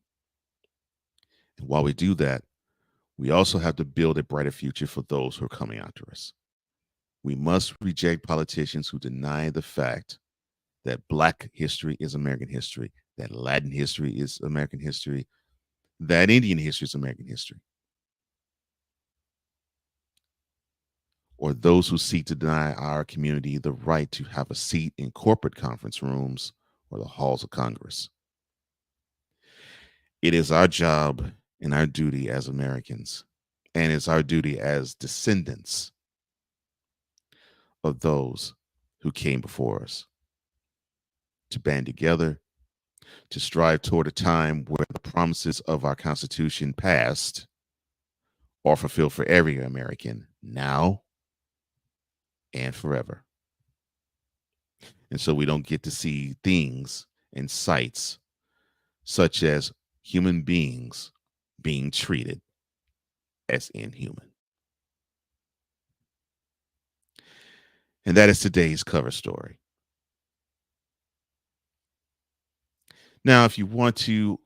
And while we do that, we also have to build a brighter future for those who are coming after us. We must reject politicians who deny the fact that Black history is American history, that Latin history is American history, that Indian history is American history. Or those who seek to deny our community the right to have a seat in corporate conference rooms or the halls of Congress. It is our job and our duty as Americans, and it's our duty as descendants of those who came before us, to band together, to strive toward a time where the promises of our Constitution past are fulfilled for every American now and forever. And so we don't get to see things and sights such as human beings being treated as inhuman. And that is today's cover story. Now, if you want to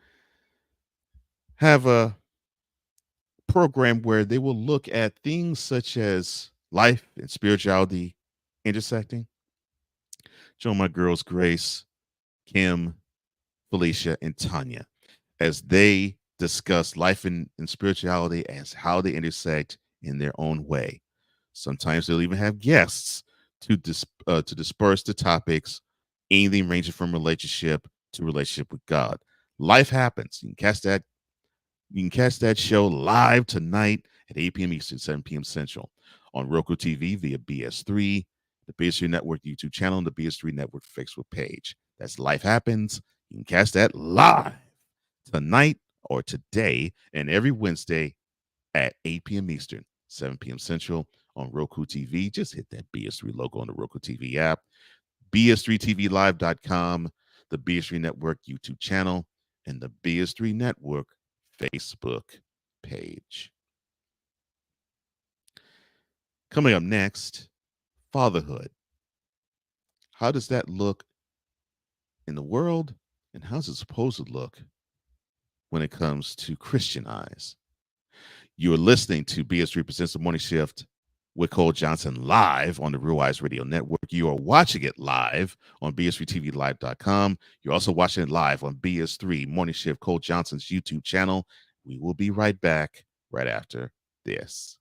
have a program where they will look at things such as life and spirituality intersecting, join my girls Grace, Kim, Felicia, and Tanya as they discuss life and spirituality as how they intersect in their own way. Sometimes they'll even have guests to disperse the topics, anything ranging from relationship to relationship with God. Life happens. You can catch that show live tonight at 8 p.m. Eastern, 7 p.m. Central on Roku TV via BS3, the BS3 Network YouTube channel, and the BS3 Network Facebook page. That's Life Happens. You can catch that live tonight or today and every Wednesday at 8 p.m. Eastern, 7 p.m. Central on Roku TV. Just hit that BS3 logo on the Roku TV app, BS3TVLive.com, the BS3 Network YouTube channel, and the BS3 Network Facebook page. Coming up next, fatherhood. How does that look in the world, and how's it supposed to look when it comes to Christian eyes? You are listening to BS3 Presents the Morning Shift with Cole Johnson live on the Real Eyes Radio Network. You are watching it live on BS3TVLive.com. You're also watching it live on BS3 Morning Shift, Cole Johnson's YouTube channel. We will be right back right after this.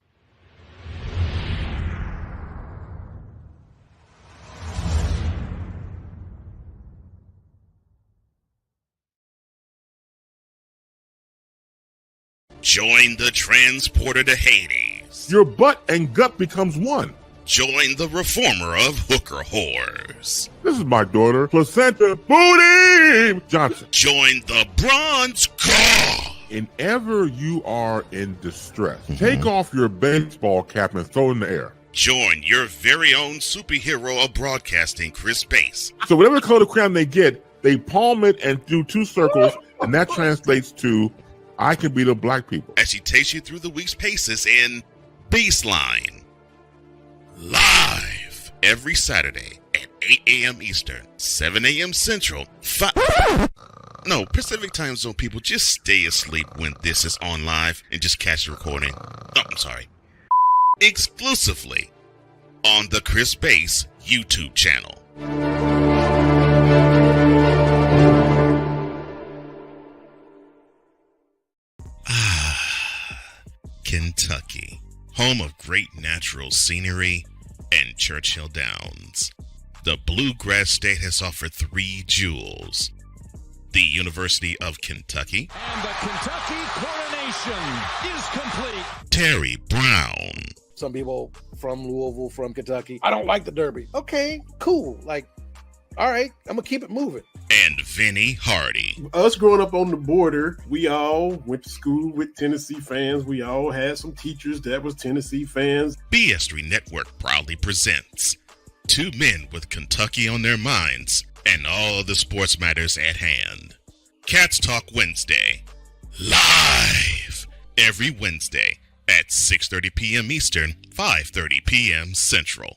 Join the transporter to Hades. Your butt and gut becomes one. Join the reformer of hooker whores. This is my daughter, Placenta Booty Johnson. Join the bronze car. Whenever you are in distress, take off your baseball cap and throw it in the air. Join your very own superhero of broadcasting, Chris Bass. So whatever color crown they get, they palm it and do 2 circles, and that translates to, I can be the black people. As she takes you through the week's paces in Baseline. Live every Saturday at 8 a.m. Eastern, 7 a.m. Central, No, Pacific Time Zone people, just stay asleep when this is on live and just catch the recording. Oh, I'm sorry. Exclusively on the Chris Bass YouTube channel. Kentucky, home of great natural scenery and Churchill Downs. The Bluegrass State has offered 3 jewels. The University of Kentucky. And the Kentucky coronation is complete. Terry Brown. Some people from Louisville, from Kentucky, I don't like the Derby. Okay, cool. Like, all right, I'm going to keep it moving. And Vinny Hardy. Us growing up on the border, we all went to school with Tennessee fans. We all had some teachers that was Tennessee fans. BS3 Network proudly presents 2 men with Kentucky on their minds and all the sports matters at hand. Cats Talk Wednesday. Live every Wednesday at 6:30 p.m. Eastern, 5:30 p.m. Central.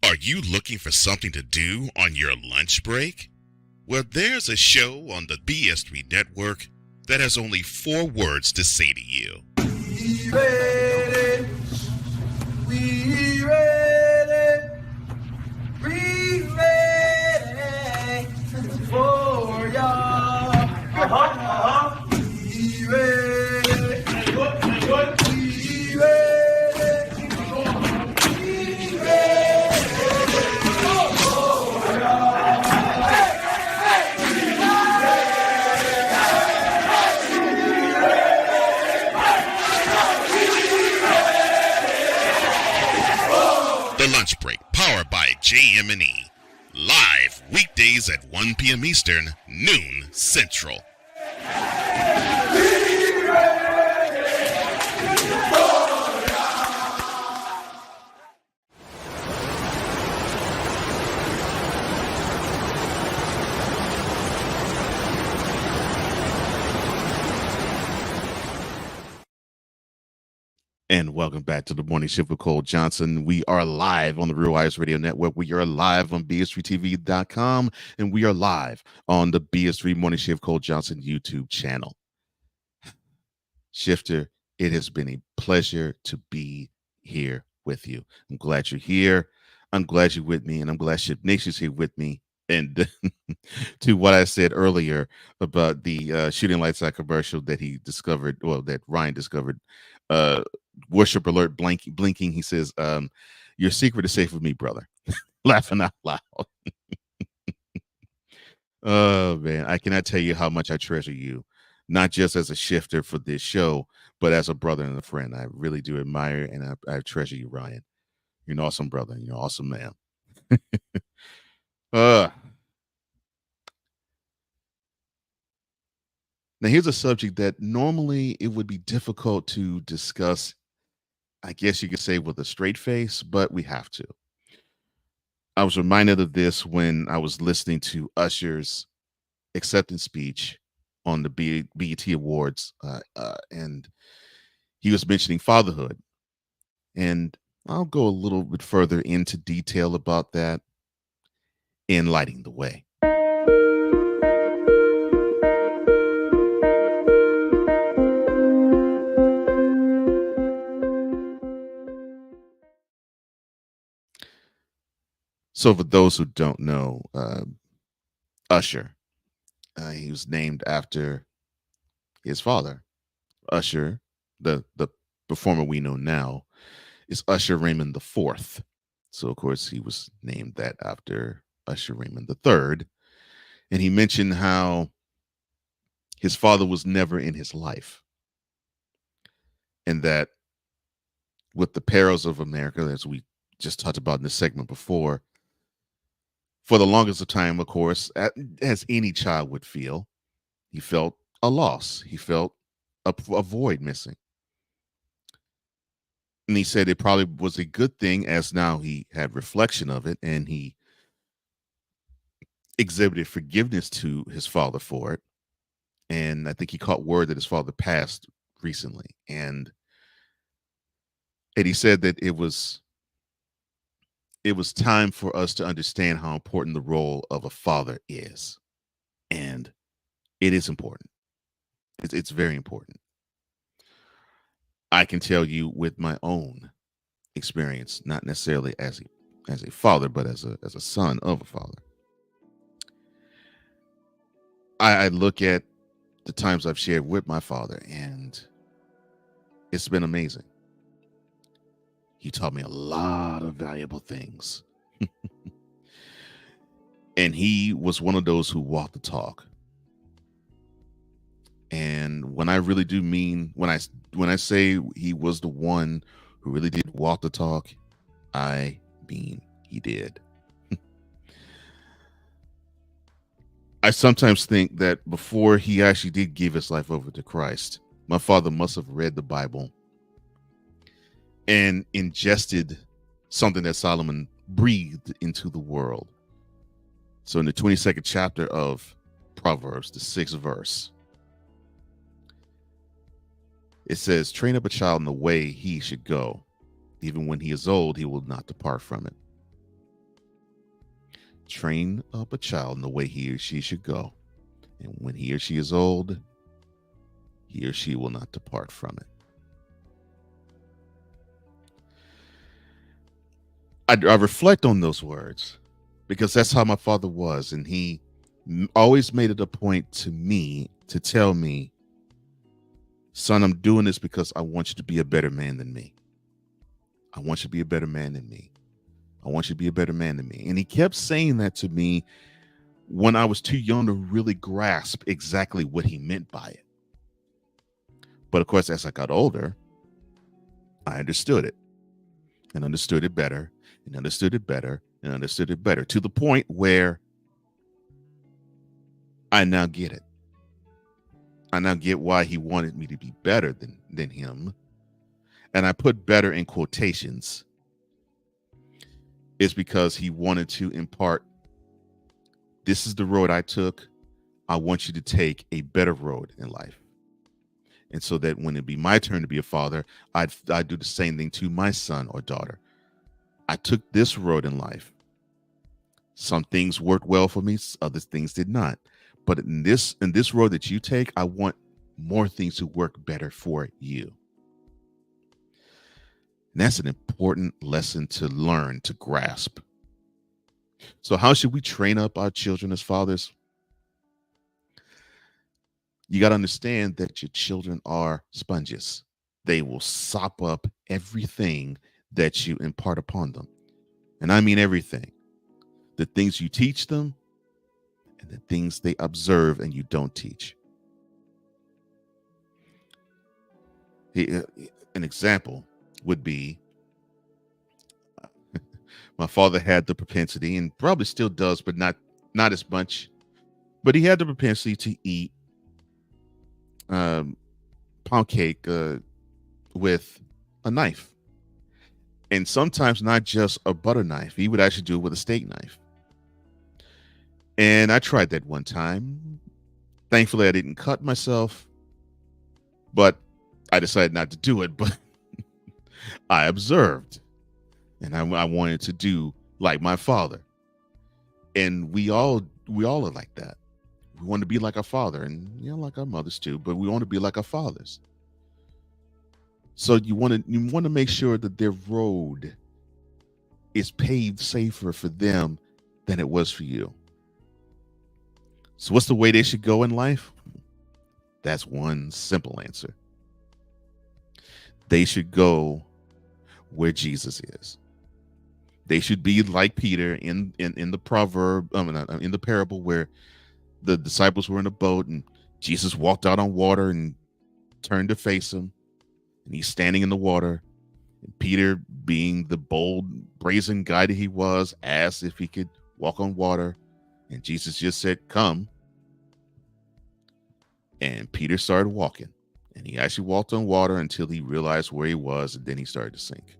Are you looking for something to do on your lunch break? Well, there's a show on the BS3 Network that has only 4 words to say to you. We ready, we ready, we ready for y'all. We ready, we ready, we ready for y'all. The Lunch Break, powered by JM&E. Live weekdays at 1 p.m. Eastern, noon Central. And welcome back to the Morning Shift with Cole Johnson. We are live on the Real Wires Radio Network. We are live on BS3TV.com, and we are live on the BS3 Morning Shift Cole Johnson YouTube channel. Shifter, it has been a pleasure to be here with you. I'm glad you're here. I'm glad you're with me, and I'm glad Ship Nation's here with me. And to what I said earlier about the Shooting Lights Out commercial that he discovered, well, that Ryan discovered, worship alert blinking. He says, your secret is safe with me, brother. Laughing out loud. Oh, man, I cannot tell you how much I treasure you, not just as a shifter for this show, but as a brother and a friend. I really do admire and I treasure you, Ryan. You're an awesome brother. You're an awesome man. Now, here's a subject that normally it would be difficult to discuss, I guess you could say, with a straight face, but we have to. I was reminded of this when I was listening to Usher's acceptance speech on the BET Awards, and he was mentioning fatherhood. And I'll go a little bit further into detail about that in Lighting the Way. So for those who don't know, Usher, he was named after his father. Usher, the performer we know now, is Usher Raymond IV. So, of course, he was named that after Usher Raymond III. And he mentioned how his father was never in his life. And that with the perils of America, as we just talked about in the segment before, for the longest of time, of course, as any child would feel, he felt a loss. He felt a void missing. And he said it probably was a good thing, as now he had reflection of it, and he exhibited forgiveness to his father for it. And I think he caught word that his father passed recently. And he said that it was time for us to understand how important the role of a father is. And it is important. It's very important. I can tell you with my own experience, not necessarily as a father, but as a son of a father. I look at the times I've shared with my father, and it's been amazing. He taught me a lot of valuable things. And he was one of those who walked the talk. And when I really do mean, when I say he was the one who really did walk the talk, I mean he did. I sometimes think that before he actually did give his life over to Christ, my father must have read the Bible and ingested something that Solomon breathed into the world. So in the 22nd chapter of Proverbs, the 6th verse, it says, train up a child in the way he should go. Even when he is old, he will not depart from it. Train up a child in the way he or she should go. And when he or she is old, he or she will not depart from it. I reflect on those words because that's how my father was. And he always made it a point to me to tell me, son, I'm doing this because I want you to be a better man than me. I want you to be a better man than me. I want you to be a better man than me. And he kept saying that to me when I was too young to really grasp exactly what he meant by it. But of course, as I got older, I understood it and understood it better and understood it better and understood it better to the point where I now get it. I now get why he wanted me to be better than him. And I put better in quotations. It's because he wanted to impart, this is the road I took. I want you to take a better road in life. And so that when it be my turn to be a father, I'd do the same thing to my son or daughter. I took this road in life. Some things worked well for me, other things did not. But in this road that you take, I want more things to work better for you. And that's an important lesson to learn, to grasp. So how should we train up our children as fathers? You got to understand that your children are sponges. They will sop up everything that you impart upon them. And I mean everything. The things you teach them and the things they observe and you don't teach. An example would be my father had the propensity, and probably still does, but not as much, but he had the propensity to eat pound cake with a knife. And sometimes not just a butter knife. He would actually do it with a steak knife. And I tried that one time. Thankfully, I didn't cut myself, but I decided not to do it. But I observed, and I wanted to do like my father. And we all are like that. We want to be like our father, and like our mothers too. But we want to be like our fathers. So you want to make sure that their road is paved safer for them than it was for you. So what's the way they should go in life? That's one simple answer. They should go where Jesus is. They should be like Peter in the proverb, in the parable where the disciples were in a boat and Jesus walked out on water and turned to face him. And he's standing in the water. And Peter, being the bold, brazen guy that he was, asked if he could walk on water. And Jesus just said, come. And Peter started walking. And he actually walked on water until he realized where he was, and then he started to sink.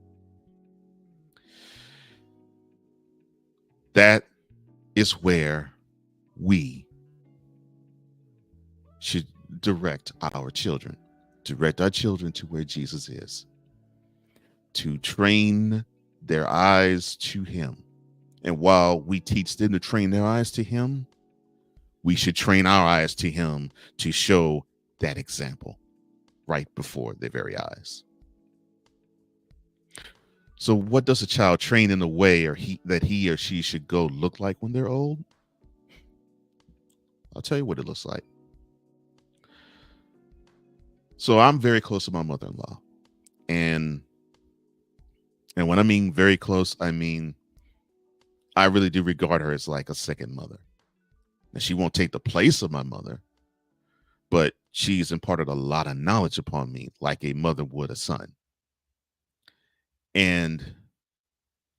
That is where we should direct our children to where Jesus is, to train their eyes to him. And while we teach them to train their eyes to him, we should train our eyes to him to show that example right before their very eyes. So what does a child train in a way that he or she should go look like when they're old? I'll tell you what it looks like. So I'm very close to my mother-in-law. And when I mean very close, I mean I really do regard her as like a second mother. Now, she won't take the place of my mother, but she's imparted a lot of knowledge upon me like a mother would a son. And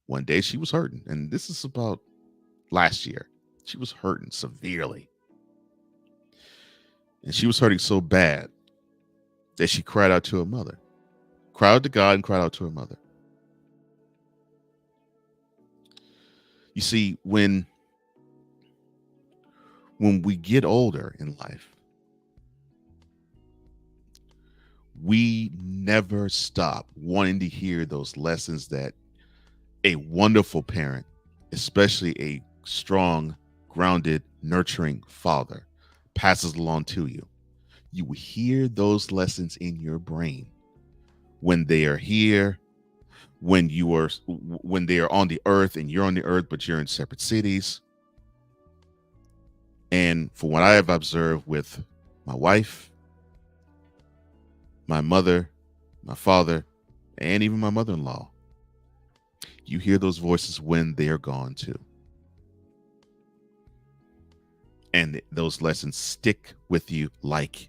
one day she was hurting, and this is about last year. She was hurting severely. And she was hurting so bad that she cried out to her mother, cried out to God and cried out to her mother. You see, when we get older in life, we never stop wanting to hear those lessons that a wonderful parent, especially a strong, grounded, nurturing father, passes along to you. You will hear those lessons in your brain when they are here, when they are on the earth and you're on the earth, but you're in separate cities. And from what I have observed with my wife, my mother, my father, and even my mother-in-law, you hear those voices when they are gone too. And those lessons stick with you like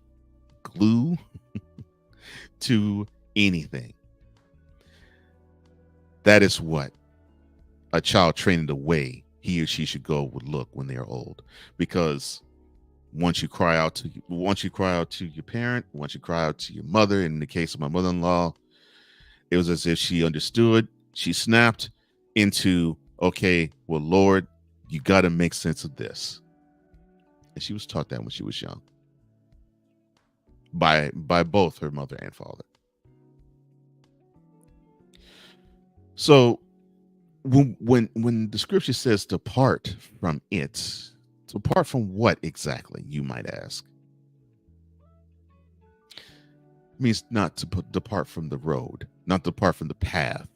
glue to anything. That is what a child trained the way he or she should go would look when they are old. Because once you cry out to your parent, once you cry out to your mother, in the case of my mother-in-law, it was as if she understood. She snapped into, okay, well, Lord, you got to make sense of this. And she was taught that when she was young by both her mother and father. So when the scripture says depart from it, depart from what exactly, you might ask? It means not to depart from the road, not depart from the path.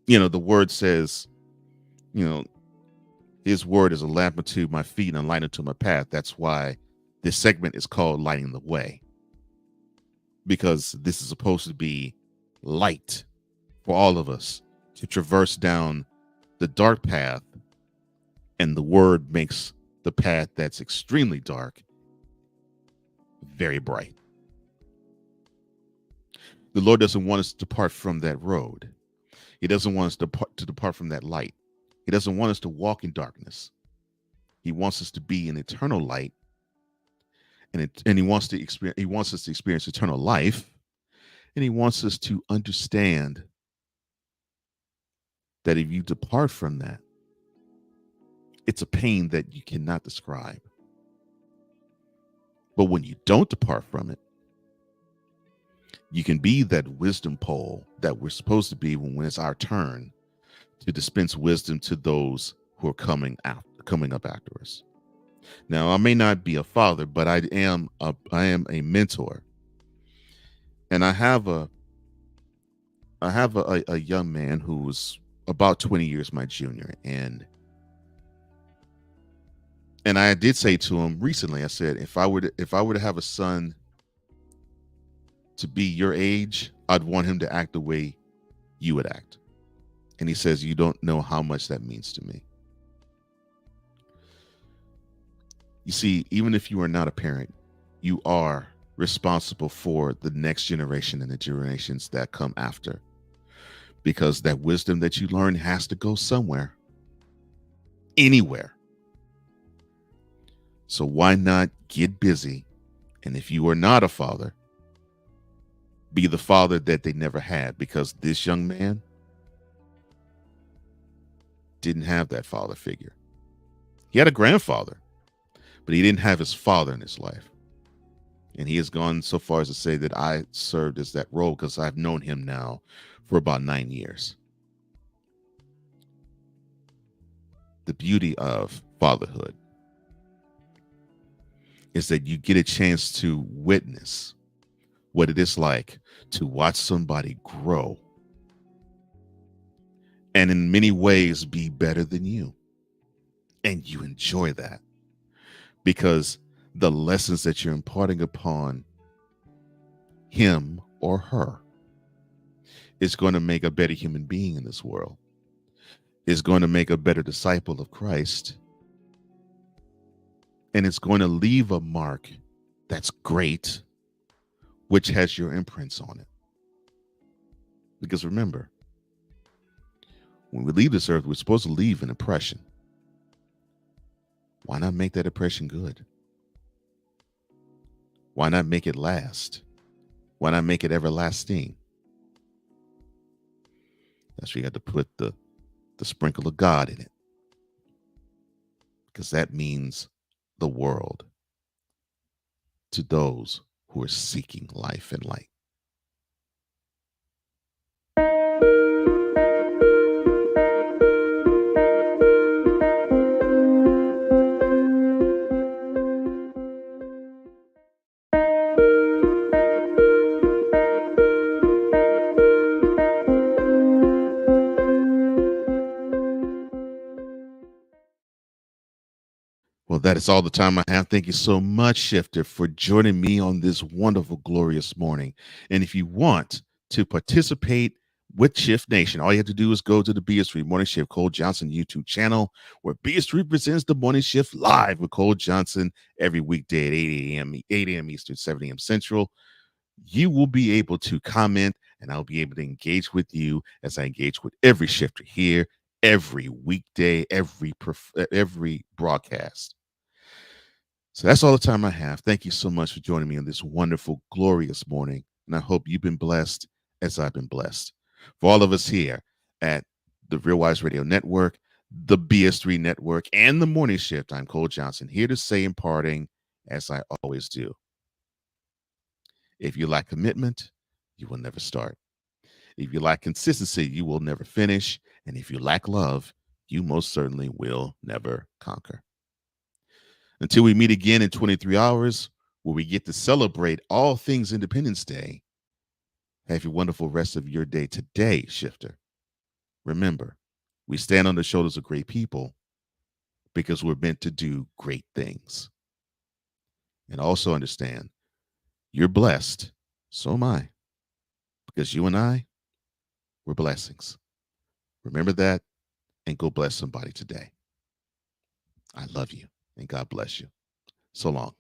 You know, the word says, you know, his word is a lamp unto my feet and a light unto my path. That's why this segment is called Lighting the Way, because this is supposed to be light for all of us to traverse down the dark path, and the word makes the path that's extremely dark very bright. The Lord doesn't want us to depart from that road. He doesn't want us to depart from that light. He doesn't want us to walk in darkness. He wants us to be in eternal light, and he wants us to experience eternal life, and he wants us to understand that if you depart from that, it's a pain that you cannot describe. But when you don't depart from it, you can be that wisdom pole that we're supposed to be when it's our turn to dispense wisdom to those who are coming up after us. Now, I may not be a father, but I am a mentor, and I have a young man who's about 20 years my junior, and I did say to him recently, I said, if I were to have a son to be your age, I'd want him to act the way you would act. And he says, you don't know how much that means to me. You see, even if you are not a parent, you are responsible for the next generation and the generations that come after, because that wisdom that you learn has to go somewhere, anywhere. So why not get busy? And if you are not a father, be the father that they never had, because this young man didn't have that father figure. He had a grandfather, but he didn't have his father in his life. And he has gone so far as to say that I served as that role because I've known him now for about 9 years. The beauty of fatherhood is that you get a chance to witness what it is like to watch somebody grow and in many ways be better than you. And you enjoy that because the lessons that you're imparting upon him or her is going to make a better human being in this world, is going to make a better disciple of Christ, and it's going to leave a mark that's great, which has your imprints on it. Because remember, when we leave this earth, we're supposed to leave an impression. Why not make that impression good? Why not make it last? Why not make it everlasting? That's where you have to put the sprinkle of God in it. Because that means the world to those who are seeking life and light. Well, that is all the time I have. Thank you so much, Shifter, for joining me on this wonderful, glorious morning. And if you want to participate with Shift Nation, all you have to do is go to the BS3 Morning Shift Cole Johnson YouTube channel, where BS3 presents the Morning Shift live with Cole Johnson every weekday at 8 a.m. Eastern, 7 a.m. Central. You will be able to comment, and I'll be able to engage with you as I engage with every shifter here every weekday, every broadcast. So that's all the time I have. Thank you so much for joining me on this wonderful, glorious morning. And I hope you've been blessed as I've been blessed. For all of us here at the Real Wise Radio Network, the BS3 Network, and the Morning Shift, I'm Cole Johnson, here to say in parting, as I always do, if you lack commitment, you will never start. If you lack consistency, you will never finish. And if you lack love, you most certainly will never conquer. Until we meet again in 23 hours, where we get to celebrate all things Independence Day, have a wonderful rest of your day today, Shifter. Remember, we stand on the shoulders of great people because we're meant to do great things. And also understand, you're blessed, so am I, because you and I, we're blessings. Remember that and go bless somebody today. I love you and God bless you. So long.